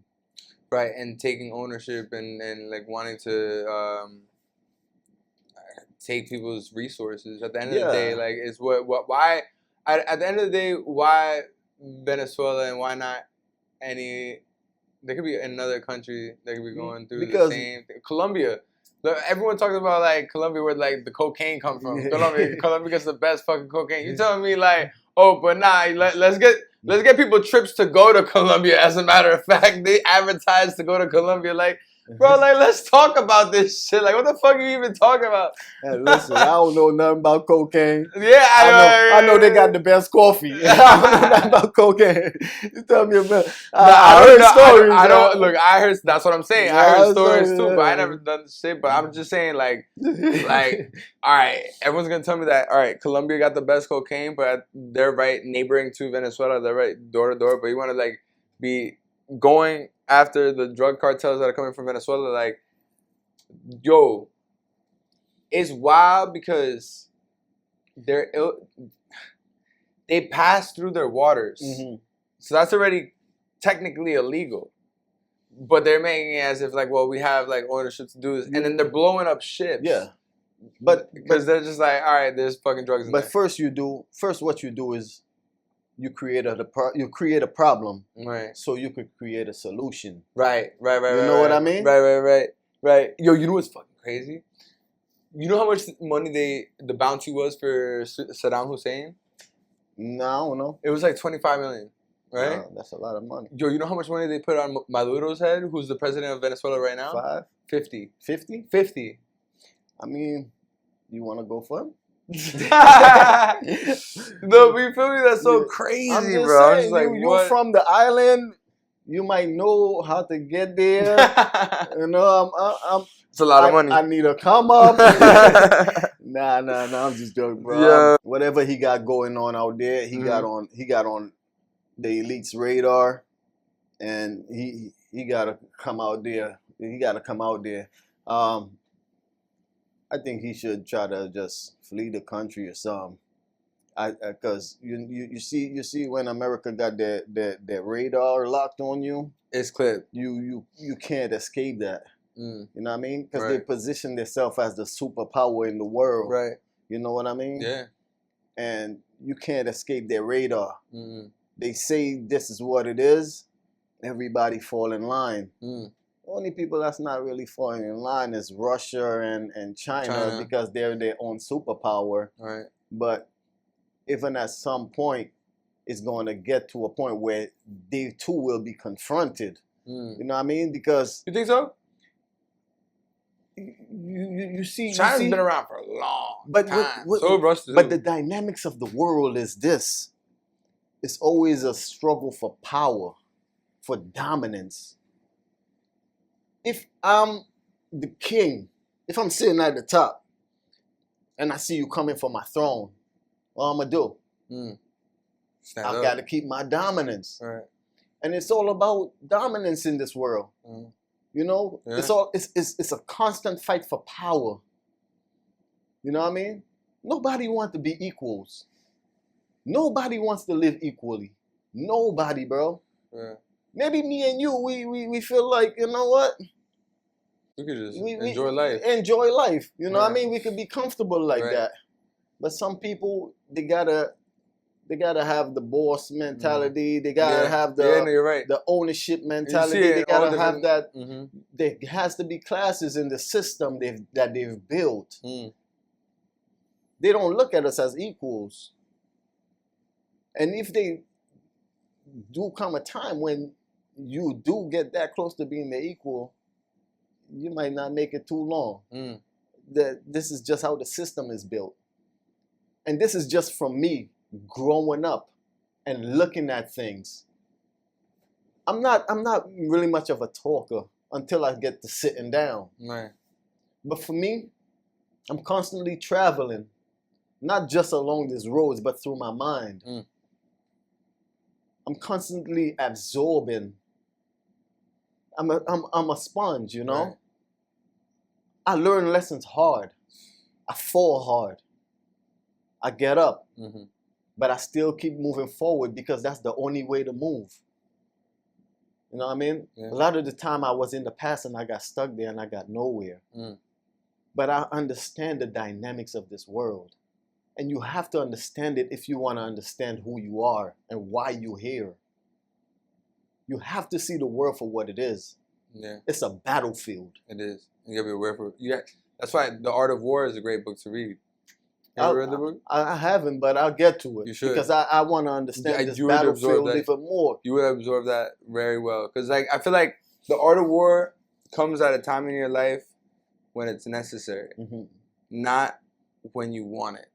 Right, and taking ownership and like wanting to take people's resources. At the end of the day, like, it's why at the end of the day, why Venezuela and why not any? There could be another country that could be going through the same thing. Colombia. Look, everyone talks about like Colombia, where like the cocaine come from. Colombia gets the best fucking cocaine. You telling me like, oh, but nah, let's get people trips to go to Colombia. As a matter of fact, they advertise to go to Colombia. Like, bro, like, let's talk about this shit. Like, what the fuck are you even talking about? And listen, I don't know nothing about cocaine. Yeah, I know they got the best coffee. I don't know nothing about cocaine. You tell me about. I heard don't stories. I don't look. I heard. That's what I'm saying. I heard stories too, but I yeah. never done the shit. But I'm just saying, like, all right, everyone's gonna tell me that. All right, Colombia got the best cocaine, but they're right neighboring to Venezuela. They're right door to door. But you want to like be going after the drug cartels that are coming from Venezuela, like, yo, it's wild because they pass through their waters. So that's already technically illegal. But they're making it as if like, well, we have like ownership to do this. And then they're blowing up ships. Yeah. But because they're just like, all right, there's fucking drugs in there. But first what you do is you create a problem, right? So you could create a solution. Right. You know what I mean? Right. Yo, you know what's fucking crazy? You know how much money the bounty was for Saddam Hussein? No, I don't know. It was like $25 million. right? That's a lot of money. Yo, you know how much money they put on Maduro's head, who's the president of Venezuela right now? 5? 50. 50? 50. I mean, you want to go for him? No, but you feel me? That's so crazy, I'm just bro. saying, you're from the island. You might know how to get there. It's a lot of money. I need a come up. Nah. I'm just joking, bro. Yeah. Whatever he got going on out there, he got on the elite's radar, and he gotta come out there. He gotta come out there. I think he should try to just flee the country or something. Because you see when America got their radar locked on you, it's clipped. You can't escape that. You know what I mean? Because they Right. position themselves as the superpower in the world. Right. You know what I mean? Yeah. And you can't escape their radar. Mm. They say this is what it is. Everybody fall in line. Mm. Only people that's not really falling in line is Russia and China because they're their own superpower. Right. But even at some point, it's going to get to a point where they too will be confronted. You know what I mean? Because you think so? You see, China's been around for a long time. But the dynamics of the world is this: it's always a struggle for power, for dominance. If I'm the king, if I'm sitting at the top, and I see you coming for my throne, what I'm gonna do? I've got to keep my dominance. Right. And it's all about dominance in this world. You know, it's a constant fight for power. You know what I mean? Nobody wants to be equals. Nobody wants to live equally. Nobody, bro. Yeah. Maybe me and you, we feel like, you know what? We could just enjoy life. Enjoy life. You know what I mean? We could be comfortable like that. But some people, they gotta have the boss mentality. They gotta have the ownership mentality. They gotta have that. There has to be classes in the system that they've built. They don't look at us as equals. And if they do come a time when you do get that close to being the equal, you might not make it too long. This is just how the system is built. And this is just from me growing up and looking at things. I'm not really much of a talker until I get to sitting down. Right. But for me, I'm constantly traveling, not just along these roads, but through my mind. I'm constantly absorbing. I'm a sponge, you know? Right. I learn lessons hard. I fall hard. I get up. But I still keep moving forward because that's the only way to move. You know what I mean? A lot of the time I was in the past and I got stuck there and I got nowhere. But I understand the dynamics of this world. And you have to understand it if you want to understand who you are and why you're here. You have to see the world for what it is. Yeah. It's a battlefield. It is. You gotta be aware for it. That's why The Art of War is a great book to read. Have you read the book? I haven't, but I'll get to it. You should. Because I want to understand this battlefield even more. You would absorb that very well. Because I feel like The Art of War comes at a time in your life when it's necessary. Not when you want it.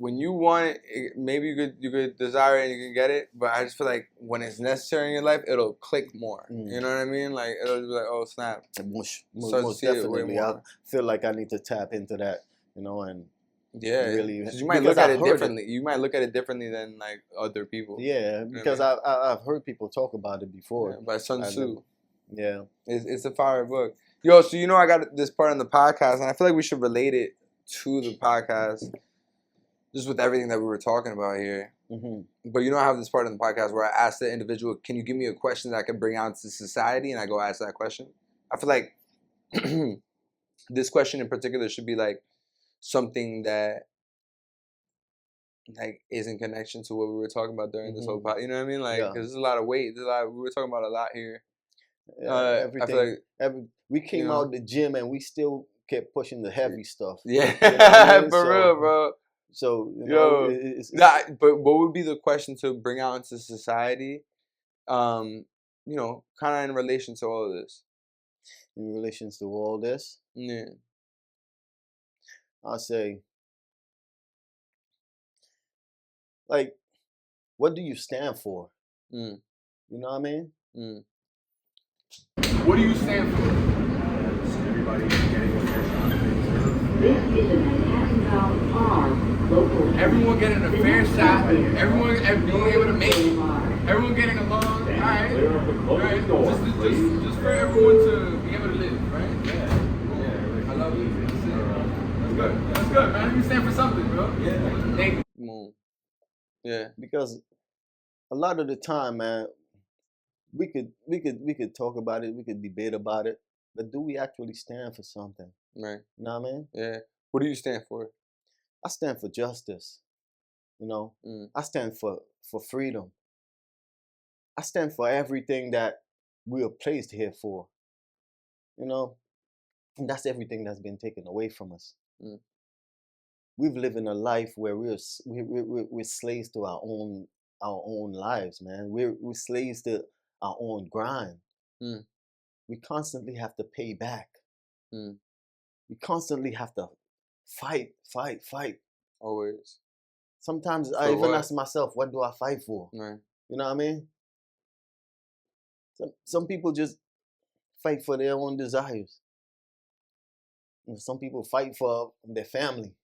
When you want it, maybe you could desire it and you can get it, but I just feel like when it's necessary in your life, it'll click more. You know what I mean? Like it'll be like, oh snap. Most definitely, I feel like I need to tap into that, you know, and really. You might look at it differently. You might look at it differently than like other people. Yeah, because I've heard people talk about it before. By Sun Tzu. Yeah, it's a fire book. Yo, so I got this part on the podcast, and I feel like we should relate it to the podcast. Just with everything that we were talking about here. But I have this part in the podcast where I ask the individual, can you give me a question that I can bring out to society? And I go ask that question. I feel like this question in particular should be like something that like is in connection to what we were talking about during this whole podcast. You know what I mean? Like, because there's a lot of weight. We were talking about a lot here. Everything. I feel like, we came out the gym and we still kept pushing the heavy stuff. Yeah, you know what I mean? for real, bro. So you know, but what would be the question to bring out into society? You know, kind of in relation to all of this. In relation to all this, Yeah. I'll say, like, what do you stand for? Mm. You know what I mean? Mm. What do you stand for? Everybody getting what they're trying to do. This is a Manhattan-bound farm, local. Everyone getting a fair shot. Everyone being able to make it. Everyone getting along. All right. Right. Just for everyone to be able to live, right? Yeah. I love it. That's good. That's good, man. You stand for something, bro. Yeah. Thank you. Yeah. Because a lot of the time, man, we could talk about it, we could debate about it, but do we actually stand for something? Right. You know what I mean? Yeah. What do you stand for? I stand for justice. You know, I stand for freedom. I stand for everything that we are placed here for. You know, and that's everything that's been taken away from us. We've lived in a life where we're slaves to our own lives, man. We're slaves to our own grind. We constantly have to pay back. We constantly have to fight. Always. Sometimes For I even what? ask myself, what do I fight for? Right. You know what I mean? Some people just fight for their own desires. And some people fight for their family.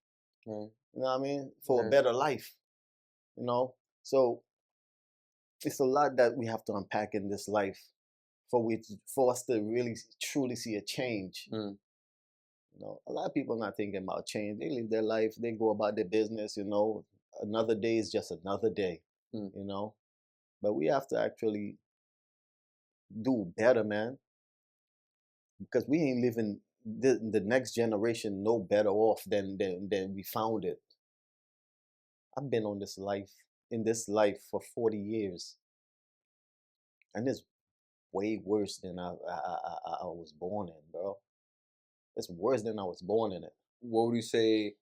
Right. You know what I mean? For a better life. You know? So it's a lot that we have to unpack in this life for us to really truly see a change. You know, a lot of people are not thinking about change. They live their life, they go about their business, you know. Another day is just another day. You know. But we have to actually do better, man. Because we ain't living the next generation no better off than we found it. I've been in this life for 40 years. And it's way worse than I was born in, bro. It's worse than I was born in it. What would you say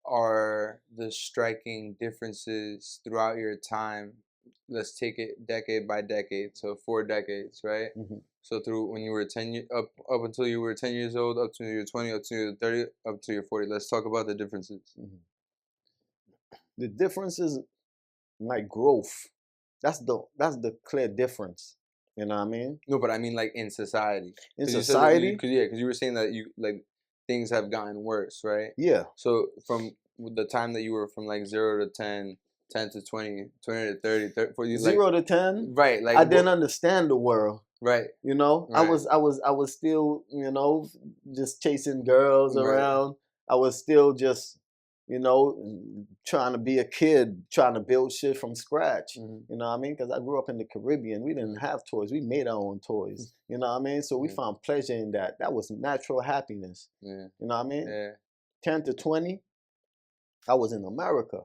are the striking differences throughout your time? Let's take it decade by decade, so 4 decades, right? So through when you were 10 up until you were 10 years old, up to your 20, up to your 30, up to your 40. Let's talk about the differences. The difference is my growth. That's the clear difference. You know what I mean? No, but I mean like in society. In society? Because you were saying that you like things have gotten worse, right? Yeah. So from the time that you were from like 0 to 10, 10 to 20, 20 to 30, 40, 0 to 10. Right. Like I didn't understand the world. Right. You know, right. I was still, you know, just chasing girls around. I was still just, you know, trying to be a kid, trying to build shit from scratch. You know what I mean? Because I grew up in the Caribbean. We didn't have toys. We made our own toys. You know what I mean? So we found pleasure in that. That was natural happiness. You know what I mean? 10 to 20, I was in America.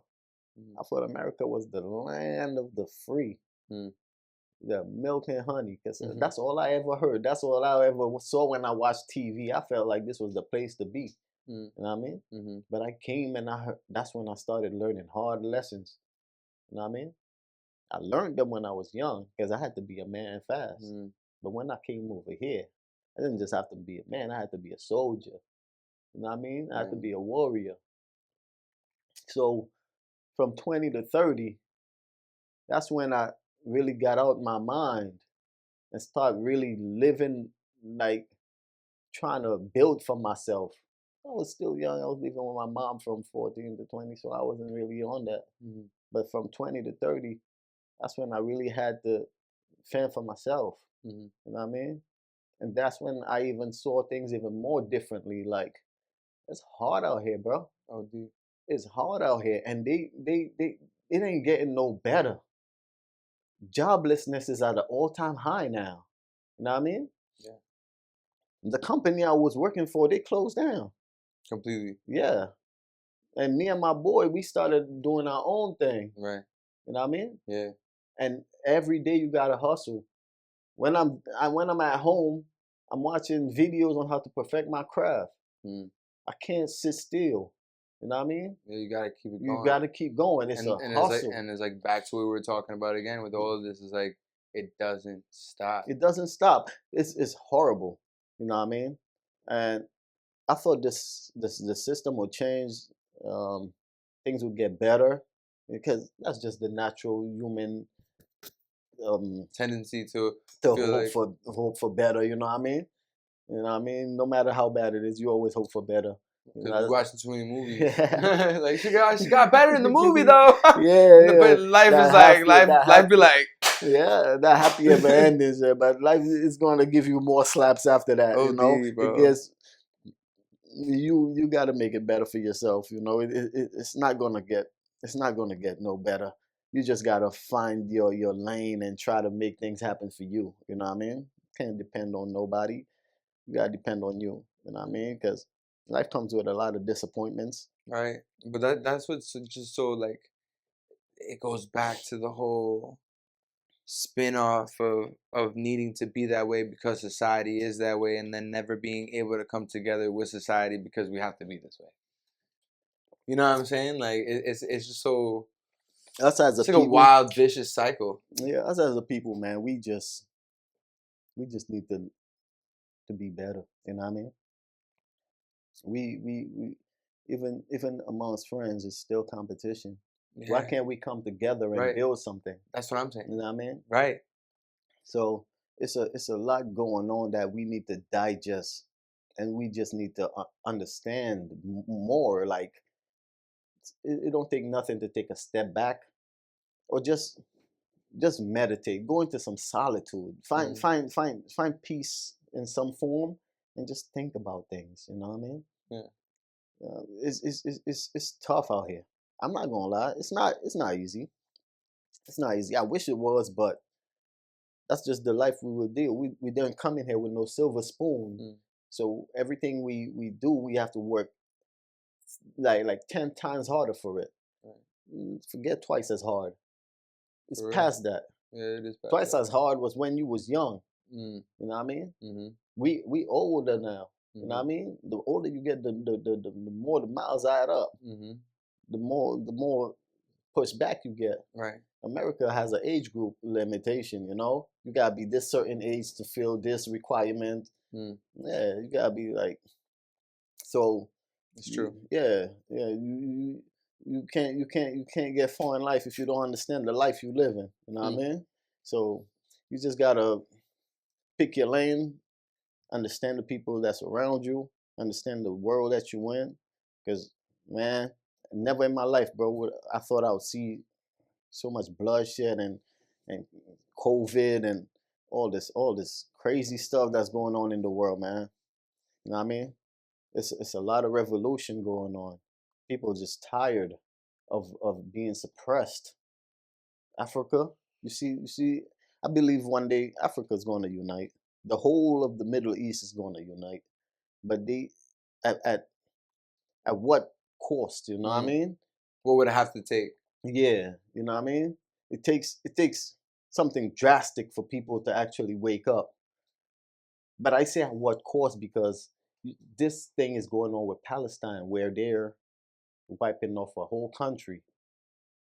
I thought America was the land of the free. The milk and honey, because that's all I ever heard. That's all I ever saw when I watched TV. I felt like this was the place to be. You know what I mean? But I came and that's when I started learning hard lessons. You know what I mean? I learned them when I was young because I had to be a man fast. But when I came over here, I didn't just have to be a man. I had to be a soldier. You know what I mean? I had to be a warrior. So from 20 to 30, that's when I really got out my mind and start really living, like trying to build for myself. I was still young. I was living with my mom from 14 to 20, so I wasn't really on that. But from 20 to 30, that's when I really had to fend for myself. You know what I mean? And that's when I even saw things even more differently. Like, it's hard out here, bro. Oh, dude. It's hard out here, and it ain't getting no better. Joblessness is at an all-time high now. You know what I mean? Yeah. The company I was working for, they closed down. Completely. Yeah. And me and my boy, we started doing our own thing. Right. You know what I mean? Yeah. And every day you gotta hustle. When I'm at home, I'm watching videos on how to perfect my craft. I can't sit still. You know what I mean? Yeah, you gotta keep it You going. gotta keep going. It's a hustle. It's like back to what we were talking about again with all of this. Is like it doesn't stop. It doesn't stop. It's horrible. You know what I mean? And I thought the system would change. Things would get better because that's just the natural human Tendency to to feel like hope for better. You know what I mean? You know what I mean? No matter how bad it is, you always hope for better. You because know, we watching too many movies. yeah, Like she got better in the movie though. yeah. But life That is like happy- that life be like Yeah, that happy ever endings, but life is gonna give you more slaps after that. You know, OD, bro. it gets you got to make it better for yourself. You know, it's not gonna get no better. You just gotta find your lane and try to make things happen for you. You know what I mean? Can't depend on nobody. You gotta depend on you. You know what I mean? Because life comes with a lot of disappointments. right. But that's what's just so like it goes back to the whole spin-off of needing to be that way because society is that way and then never being able to come together with society because we have to be this way. You know what I'm saying? Like it's just so Us as a it's like a people, wild vicious cycle. yeah, us as a people, man, we just need to be better. You know what I mean? We even amongst friends, it's still competition. Why Yeah. can't we come together and Right. build something? That's what I'm saying. You know what I mean? Right. So it's a lot going on that we need to digest, and we just need to understand more. Like it don't take nothing to take a step back, or just meditate. Go into some solitude. Find peace in some form, and just think about things. You know what I mean? Yeah. It's tough out here. I'm not gonna lie. It's not easy. It's not easy. I wish it was, but that's just the life we will deal. We didn't come in here with no silver spoon. Mm. So everything we do, we have to work like 10 times harder for it. Right. Forget twice as hard. It's For real. past that. Yeah, it is bad. Twice as hard was when you was young. Mm. You know what I mean? Mm-hmm. We older now. You know what I mean? The older you get, the more the miles add up. Mm-hmm. The more pushback you get. Right. America has an age group limitation, you know? You gotta be this certain age to fill this requirement. Mm. Yeah, you gotta be like, so. It's true. Yeah. You can't get far in life if you don't understand the life you live in. You know what I mean? So you just gotta pick your lane, understand the people that's around you, understand the world that you in. Cause man, never in my life, bro, I thought I would see so much bloodshed and COVID and all this crazy stuff that's going on in the world, man. You know what I mean? It's a lot of revolution going on. People are just tired of being suppressed. Africa, you see, I believe one day Africa's going to unite. The whole of the Middle East is going to unite, but they at what cost? You know what I mean? What would it have to take? Yeah, you know what I mean? It takes something drastic for people to actually wake up. But I say at what cost because this thing is going on with Palestine where they're wiping off a whole country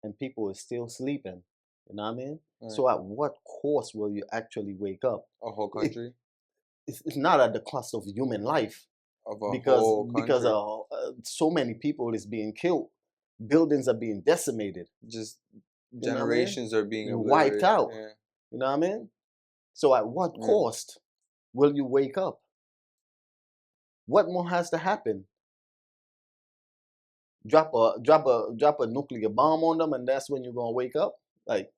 and people are still sleeping. You know what I mean? Right. So at what cost will you actually wake up? A whole country? It's not at the cost of human life. Of a because whole country? because so many people is being killed. Buildings are being decimated. Just You know what I mean? generations are being Wiped out. Yeah. You know what I mean? So at what Yeah. cost will you wake up? What more has to happen? Drop a nuclear bomb on them and that's when you're gonna wake up? Like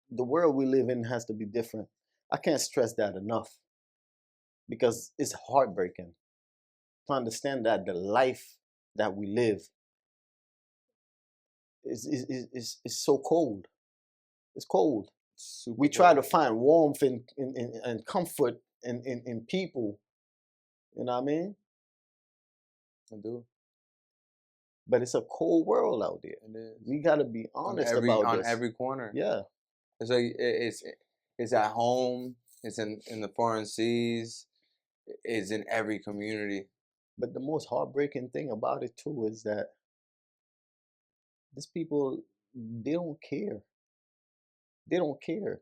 the world we live in has to be different. I can't stress that enough. Because it's heartbreaking to understand that the life that we live is so cold. It's cold. Super We try cool. to find warmth and comfort in people. You know what I mean? I do. But it's a cold world out there. It is. We gotta be honest on about this. every corner. Yeah. It's like it's at home. It's in the foreign seas. It's in every community. But the most heartbreaking thing about it too is that these people, they don't care. They don't care.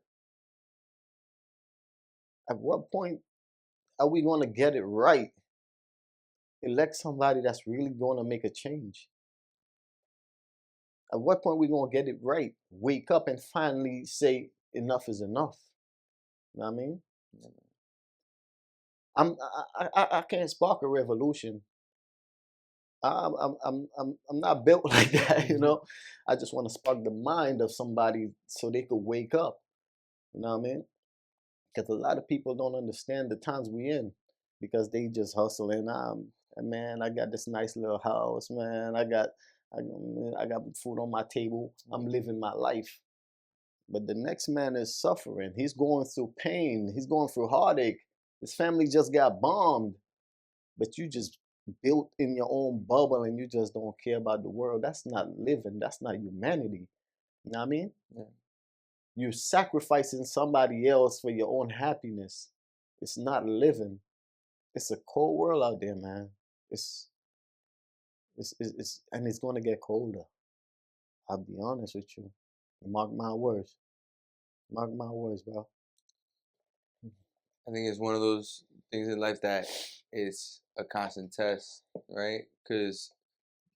At what point are we going to get it right? Elect somebody that's really going to make a change. At what point we going to get it right? Wake up and finally say enough is enough. You know what I mean? I can't spark a revolution. I'm not built like that, you know. I just want to spark the mind of somebody so they could wake up. You know what I mean? Because a lot of people don't understand the times we in because they just hustling. Man, I got this nice little house, man. I got food on my table. I'm living my life. But the next man is suffering. He's going through pain. He's going through heartache. His family just got bombed. But you just built in your own bubble and you just don't care about the world. That's not living. That's not humanity. You know what I mean? Yeah. You're sacrificing somebody else for your own happiness. It's not living. It's a cold world out there, man. It's and it's gonna get colder. I'll be honest with you. Mark my words. Mark my words, bro. I think it's one of those things in life that is a constant test, right? Because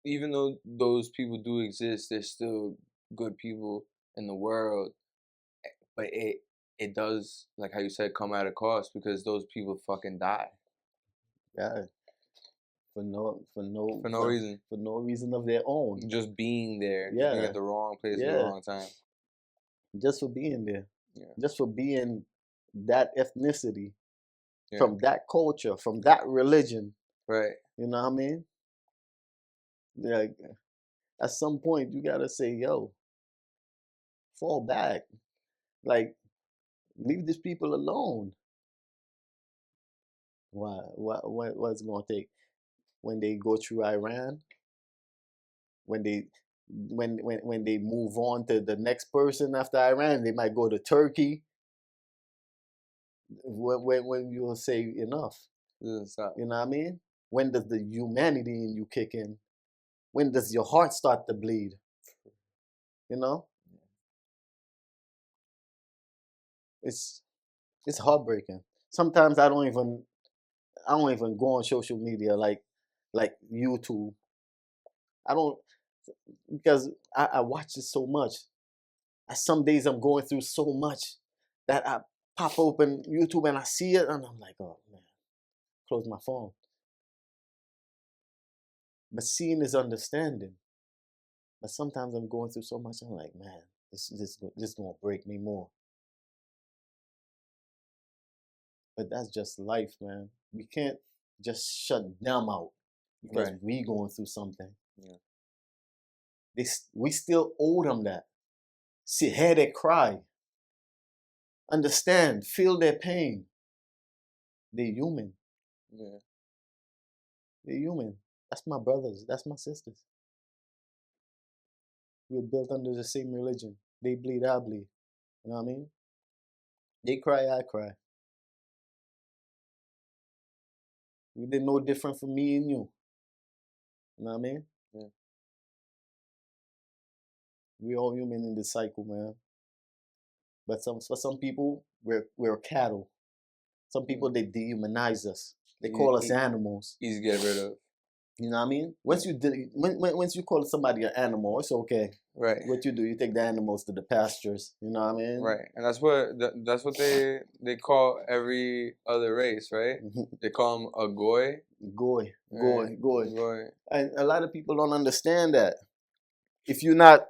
even though those people do exist, there's still good people in the world. But it does, like how you said, come at a cost because those people fucking die. Yeah. For no reason. For no reason of their own. Just being there. Yeah. Being at the wrong place at the wrong time. Just for being there. Yeah. Just for being that ethnicity. Yeah. From that culture, from that religion. Right. You know what I mean? Like, at some point you gotta say, yo, fall back. Like, leave these people alone. Why? What's it gonna take? When they go through Iran, when they move on to the next person after Iran, they might go to Turkey. When you'll say enough, you know what I mean? When does the humanity in you kick in? When does your heart start to bleed? You know, it's heartbreaking. Sometimes I don't even go on social media like YouTube. I don't, because I watch it so much. Some days I'm going through so much that I pop open YouTube and I see it and I'm like, oh man, close my phone. But seeing is understanding. But sometimes I'm going through so much, I'm like, man, this gonna break me more. But that's just life, man. We can't just shut them out because we going through something. Yeah. We still owe them that. See, hear they cry. Understand, feel their pain. They're human. Yeah. They're human. That's my brothers. That's my sisters. We're built under the same religion. They bleed, I bleed. You know what I mean? They cry, I cry. We did no different from me and you. You know what I mean? Yeah. We all human in this cycle, man. But for some people, we're cattle. Some people, they dehumanize us. They call us animals. Easy to get rid of. You know what I mean? Once you call somebody an animal, it's okay. Right. What you do, you take the animals to the pastures. You know what I mean? Right. And that's what they call every other race, right? They call them a goy. Goy. And a lot of people don't understand that. If you're not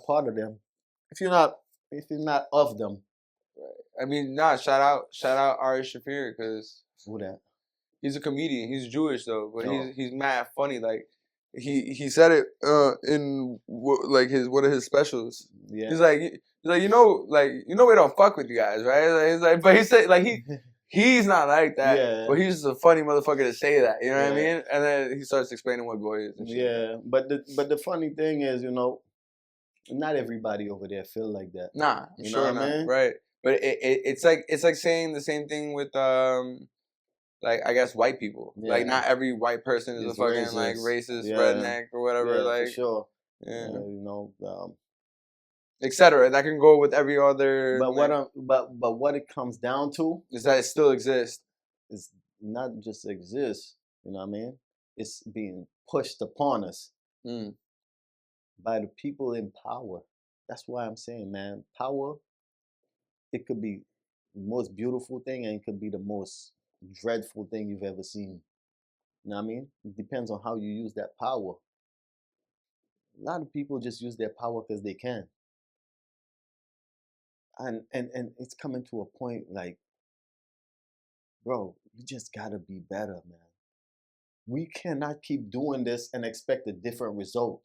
part of them, if you're not of them. Right. I mean, shout out Ari Shafir, because who that? He's a comedian. He's Jewish though, but he's mad funny. Like he said it in like one of his specials. Yeah. He's like you know we don't fuck with you guys, right? He's like, but he said like he's not like that. Yeah. But he's just a funny motherfucker to say that. You know what I mean? And then he starts explaining what goy is. And shit. Yeah. But the funny thing is, you know, not everybody over there feel like that. Nah, you know what I mean? Right. But it's like saying the same thing with like I guess white people. Yeah. Like not every white person is It's a fucking racist. like racist Yeah. redneck or whatever. Yeah, like for sure. yeah, You know, etc. That can go with every other. but what it comes down to is that it still exists. is not just exist. You know what I mean? It's being pushed upon us Mm. by the people in power. That's why I'm saying, man, power. It could be the most beautiful thing, and it could be the most dreadful thing you've ever seen. You know what I mean? It depends on how you use that power. A lot of people just use their power because they can. And it's coming to a point like, bro, we just gotta be better, man. We cannot keep doing this and expect a different result.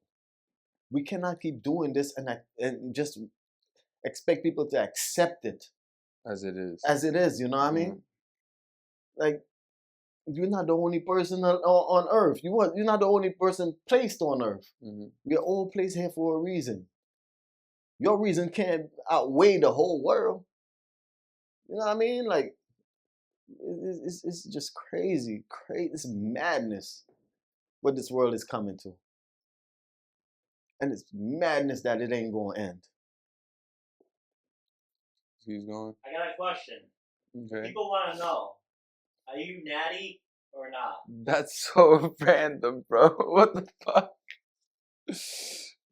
We cannot keep doing this and just expect people to accept it As it is. as it is. You know what I mean? Like, you're not the only person on earth. You're not the only person placed on earth. Mm-hmm. We're all placed here for a reason. Your reason can't outweigh the whole world. You know what I mean? Like, it's just crazy. It's madness what this world is coming to. And it's madness that it ain't going to end. He's going. I got a question. Okay. People want to know, are you natty or not? That's so random, bro. What the fuck?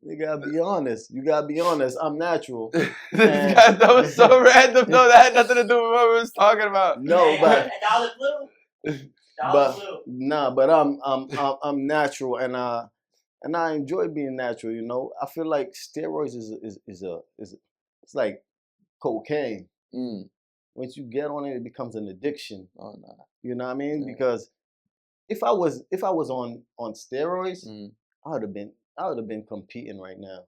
You gotta be honest. You gotta be honest. I'm natural. That was so random. No, that had nothing to do with what we was talking about. No, but $1 blue. $1 blue. Nah, but I'm natural, and I enjoy being natural. You know, I feel like steroids is it's like cocaine. Mm. Once you get on it, it becomes an addiction. Oh no. You know what I mean? Yeah. Because if I was on steroids, I would have been competing right now,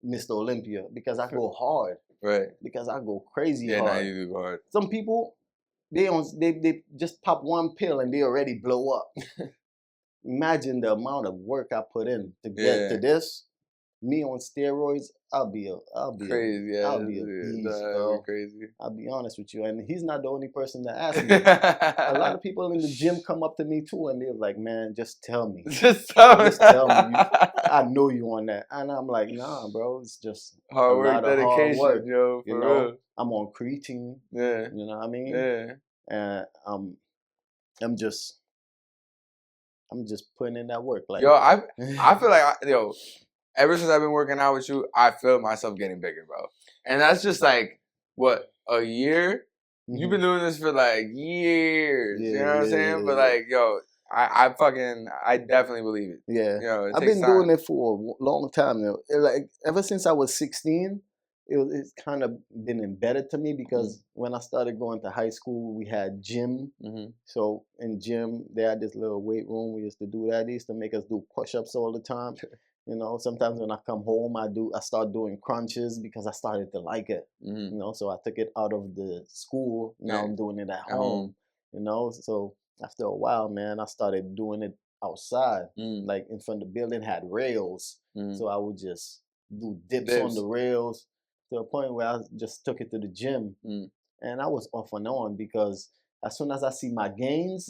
Mr. Olympia, because I go hard. Right. Because I go crazy Yeah, hard. now you do hard. Some people, they just pop one pill and they already blow up. Imagine the amount of work I put in to get to this. Me on steroids, I'll be crazy. I'll be a beast, bro. Crazy. I'll be honest with you, and he's not the only person that asked me. A lot of people in the gym come up to me too, and they're like, "Man, just tell me, just tell me. I know you on that." And I'm like, "Nah, bro, it's just hard work, dedication, hard work. yo. You know, real. I'm on creatine. Yeah, you know what I mean. Yeah, and I'm just putting in that work. Like, yo, I feel like ever since I've been working out with you, I feel myself getting bigger, bro. And that's just like, what, a year? Mm-hmm. You've been doing this for like years. Yeah, you know what I'm saying? Yeah. But like, yo, I definitely believe it. Yeah. Yo, I've been doing it for a long time now. Like, ever since I was 16, it's kind of been embedded to me because when I started going to high school, we had gym. Mm-hmm. So in gym, they had this little weight room. We used to do that. They used to make us do push-ups all the time. You know, sometimes when I come home, I start doing crunches because I started to like it. Mm-hmm. You know, so I took it out of the school. Now I'm doing it at home. You know, so after a while, man, I started doing it outside, like in front of the building had rails. So I would just do dips on the rails to a point where I just took it to the gym. And I was off and on because as soon as I see my gains,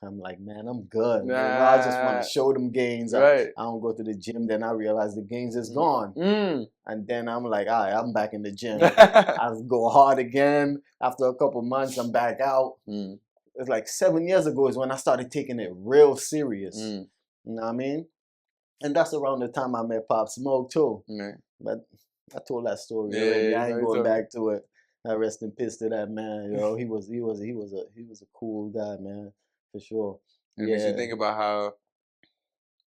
I'm like, man, I'm good. Nah. You know, I just want to show them gains. Right. I don't go to the gym. Then I realize the gains is gone. And then I'm like, all right, I'm back in the gym. I go hard again. After a couple months, I'm back out. It's like 7 years ago is when I started taking it real serious. You know what I mean? And that's around the time I met Pop Smoke too. But I told that story already. I ain't going back to it. I rest in peace to that man. Yo, he was a cool guy, man. For sure. It makes you think about how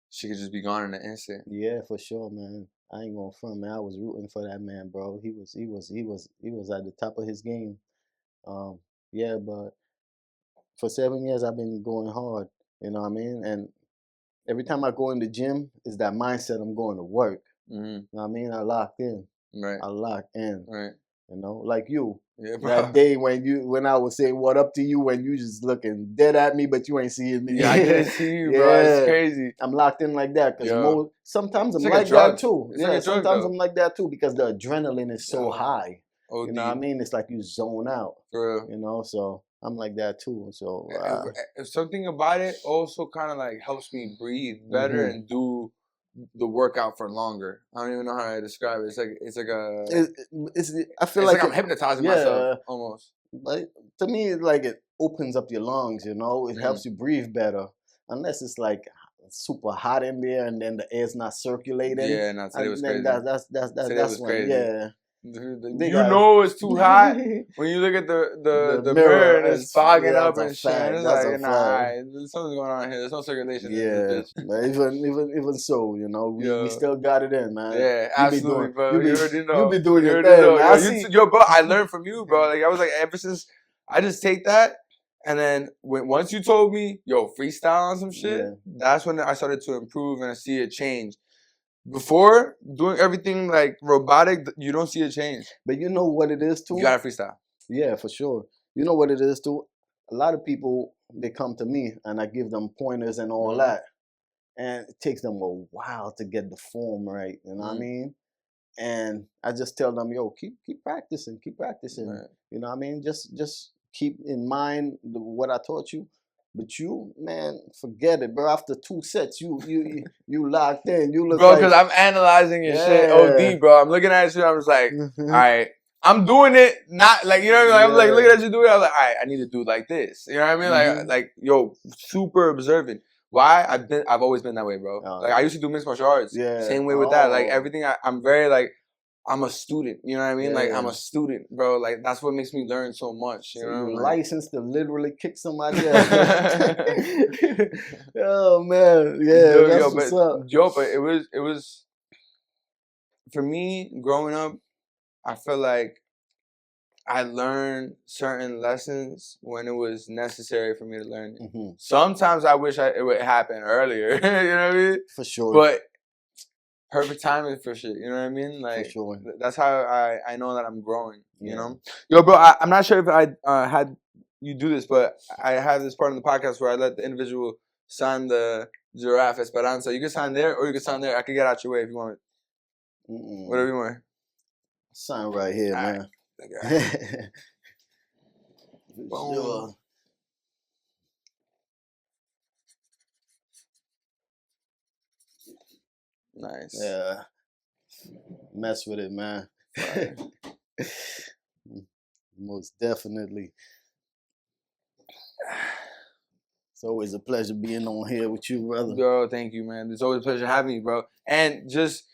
she could just be gone in an instant. Yeah, for sure, man. I ain't going front, man. I was rooting for that man, bro. He was at the top of his game. Yeah, but for 7 years I've been going hard. You know what I mean? And every time I go in the gym, it's that mindset I'm going to work. You know what I mean? I locked in. Right. I locked in. Right. You know, like you. Yeah, that day when I was saying what up to you when you just looking dead at me, but you ain't seeing me. Yeah, I didn't see you, bro. It's crazy. I'm locked in like that because sometimes I'm like that too. Yeah, sometimes I'm like that too because the adrenaline is so high. You know what I mean? It's like you zone out. For real. You know, so I'm like that too. So Something about it also kind of like helps me breathe better and do the workout for longer. I don't even know how to describe it. It's like a. I feel it's like I'm hypnotizing myself almost. Like to me, like it opens up your lungs. You know, it helps you breathe better. Unless it's like super hot in there and then the air's not circulating. Yeah, no, today was crazy. That's was when, crazy. yeah. You know it's too hot when you look at the mirror and it's fogging up and shit. It's like, nah, something's going on here. There's no circulation. Yeah, but even so, you know, we still got it in, man. Yeah, absolutely, bro. You be doing your thing, man. Yo, bro, I learned from you, bro. Like I was like, ever since I just take that, and then once you told me, yo, freestyle on some shit, that's when I started to improve and I see it change. Before doing everything like robotic, you don't see a change. But you know what it is too? You gotta freestyle. Yeah, for sure. You know what it is too? A lot of people, they come to me and I give them pointers and all that. And it takes them a while to get the form right. You know what I mean? And I just tell them, yo, keep practicing, keep practicing. Right. You know what I mean? Just keep in mind what I taught you. But you, man, forget it, bro. After 2 sets, you locked in. You look bro, because I'm analyzing your shit OD, bro. I'm looking at you. I'm just like, all right, I'm doing it. Not like, you know what I mean? Like, I'm like looking at you do it. I'm like, all right, I need to do it like this. You know what I mean? Like, yo, super observant. Why? I've always been that way, bro. Like I used to do mixed martial arts. Yeah. Same way with that. Like everything. I'm very like. I'm a student, you know what I mean? Like, I'm a student, bro. Like, that's what makes me learn so much, you know? You're licensed to literally kick somebody out. Oh, man. Yeah, that's what's up. Yo, but it was, for me, growing up, I feel like I learned certain lessons when it was necessary for me to learn it. Sometimes I wish it would happen earlier, you know what I mean? For sure. But perfect timing for shit, you know what I mean? Like, for sure. That's how I know that I'm growing, you know? Yo, bro, I'm not sure if I had you do this, but I have this part in the podcast where I let the individual sign the Giraffe Esperanza. You can sign there or you can sign there. I can get out your way if you want. Whatever you want. Sign right here, all man. Right. Sure. Nice. Yeah. Mess with it, man. Most definitely. It's always a pleasure being on here with you, brother. Bro, thank you, man. It's always a pleasure having you, bro. And just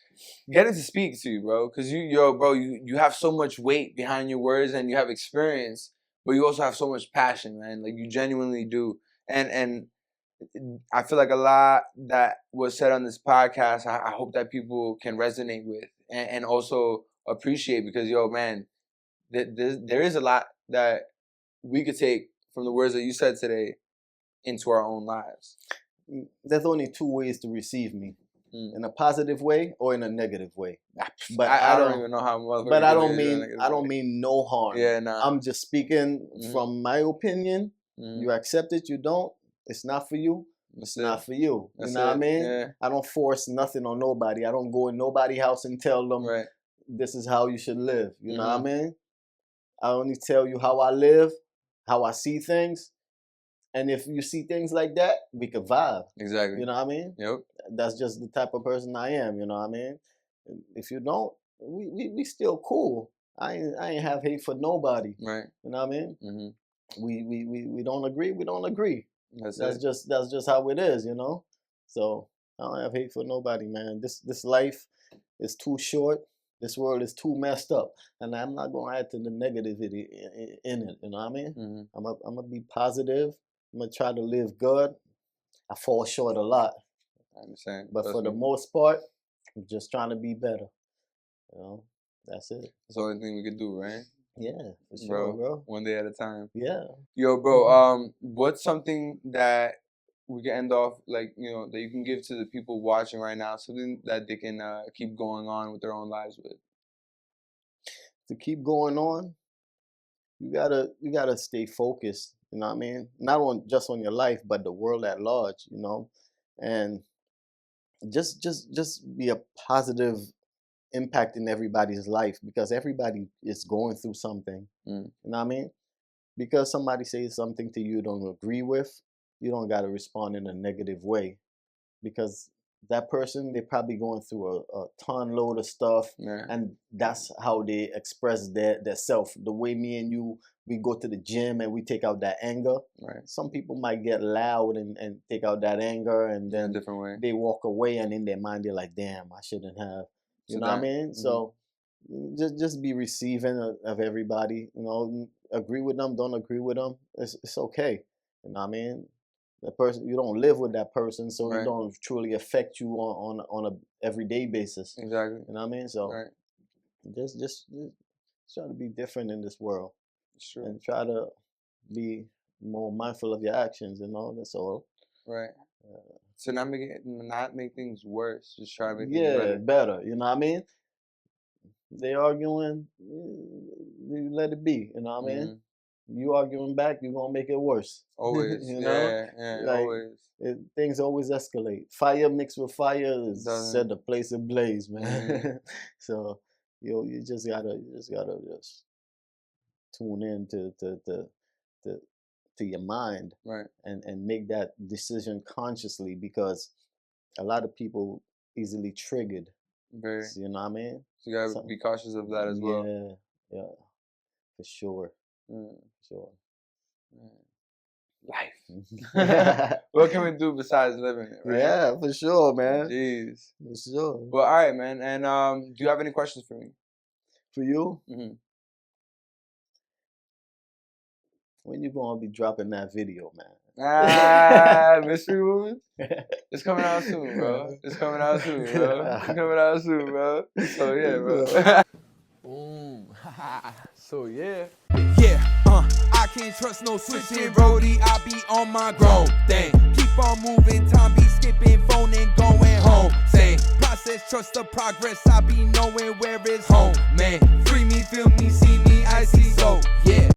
getting to speak to you, bro. Because you have so much weight behind your words and you have experience, but you also have so much passion, man. Like, you genuinely do. And I feel like a lot that was said on this podcast, I hope that people can resonate with and also appreciate, because, yo, man, there is a lot that we could take from the words that you said today into our own lives. There's only 2 ways to receive me. In a positive way or in a negative way. But I don't even know how. But I don't mean no harm. Yeah, nah. I'm just speaking from my opinion. You accept it, you don't. It's not for you. It's not for you. You know what I mean? Yeah. I don't force nothing on nobody. I don't go in nobody's house and tell them this is how you should live. You know what I mean? I only tell you how I live, how I see things. And if you see things like that, we can vibe. Exactly. You know what I mean? Yep. That's just the type of person I am. You know what I mean? If you don't, we still cool. I ain't have hate for nobody. Right. You know what I mean? We don't agree. We don't agree. That's just how it is. You know. So I don't have hate for nobody, man. This life is too short. This world is too messed up, and I'm not gonna add to the negativity in it. You know what I mean? I'm gonna be positive. I'm gonna try to live good. I fall short a lot. I understand. But for the most part, I'm just trying to be better. You know, that's it. That's the only thing we could do, right? Yeah, for sure, bro. One day at a time. Yeah. Yo, bro, what's something that we can end off, like, you know, that you can give to the people watching right now, something that they can keep going on with their own lives with? To keep going on, you gotta stay focused. You know what I mean? Not just on your life, but the world at large. You know, and just be a positive impact in everybody's life, because everybody is going through something. You know what I mean? because somebody says something to you don't agree with, you don't got to respond in a negative way, because that person, they're probably going through a ton load of stuff, and that's how they express their self. The way me and you, we go to the gym and we take out that anger. Some people might get loud and take out that anger, and then different way. they walk away, and in their mind they're like, damn, I shouldn't have. You know what I mean? So just be receiving of everybody. You know, agree with them, don't agree with them. It's okay. You know what I mean? The person, you don't live with that person, so it don't truly affect you on a everyday basis. Exactly. You know what I mean? So just try to be different in this world. Sure. And try to be more mindful of your actions. You know, that's all. Right. So not make things worse. Just try to make things better. You know what I mean? They arguing, you let it be. You know what I mean? You arguing back, you're gonna make it worse. Always. You know? Like, always. Things always escalate. Fire mixed with fire set the place ablaze, man. So you just gotta tune in to your mind, and make that decision consciously, because a lot of people easily triggered. Very. You know what I mean? So you gotta be cautious of that as well. Yeah, for sure. Sure. Life. What can we do besides living it, right? Yeah, for sure, man. Jeez. For sure. Well, all right, man. And do you have any questions for me? For you? When you gonna be dropping that video, man? Mystery Woman? It's coming out soon, bro. It's coming out soon, bro. So yeah, bro. Boom. So yeah. I can't trust no switching roadie. I be on my grown thing. Keep on moving, time be skipping, phone and going home. Same process, trust the progress. I be knowing where it's home, man. Free me, feel me, see me, I see so. Yeah.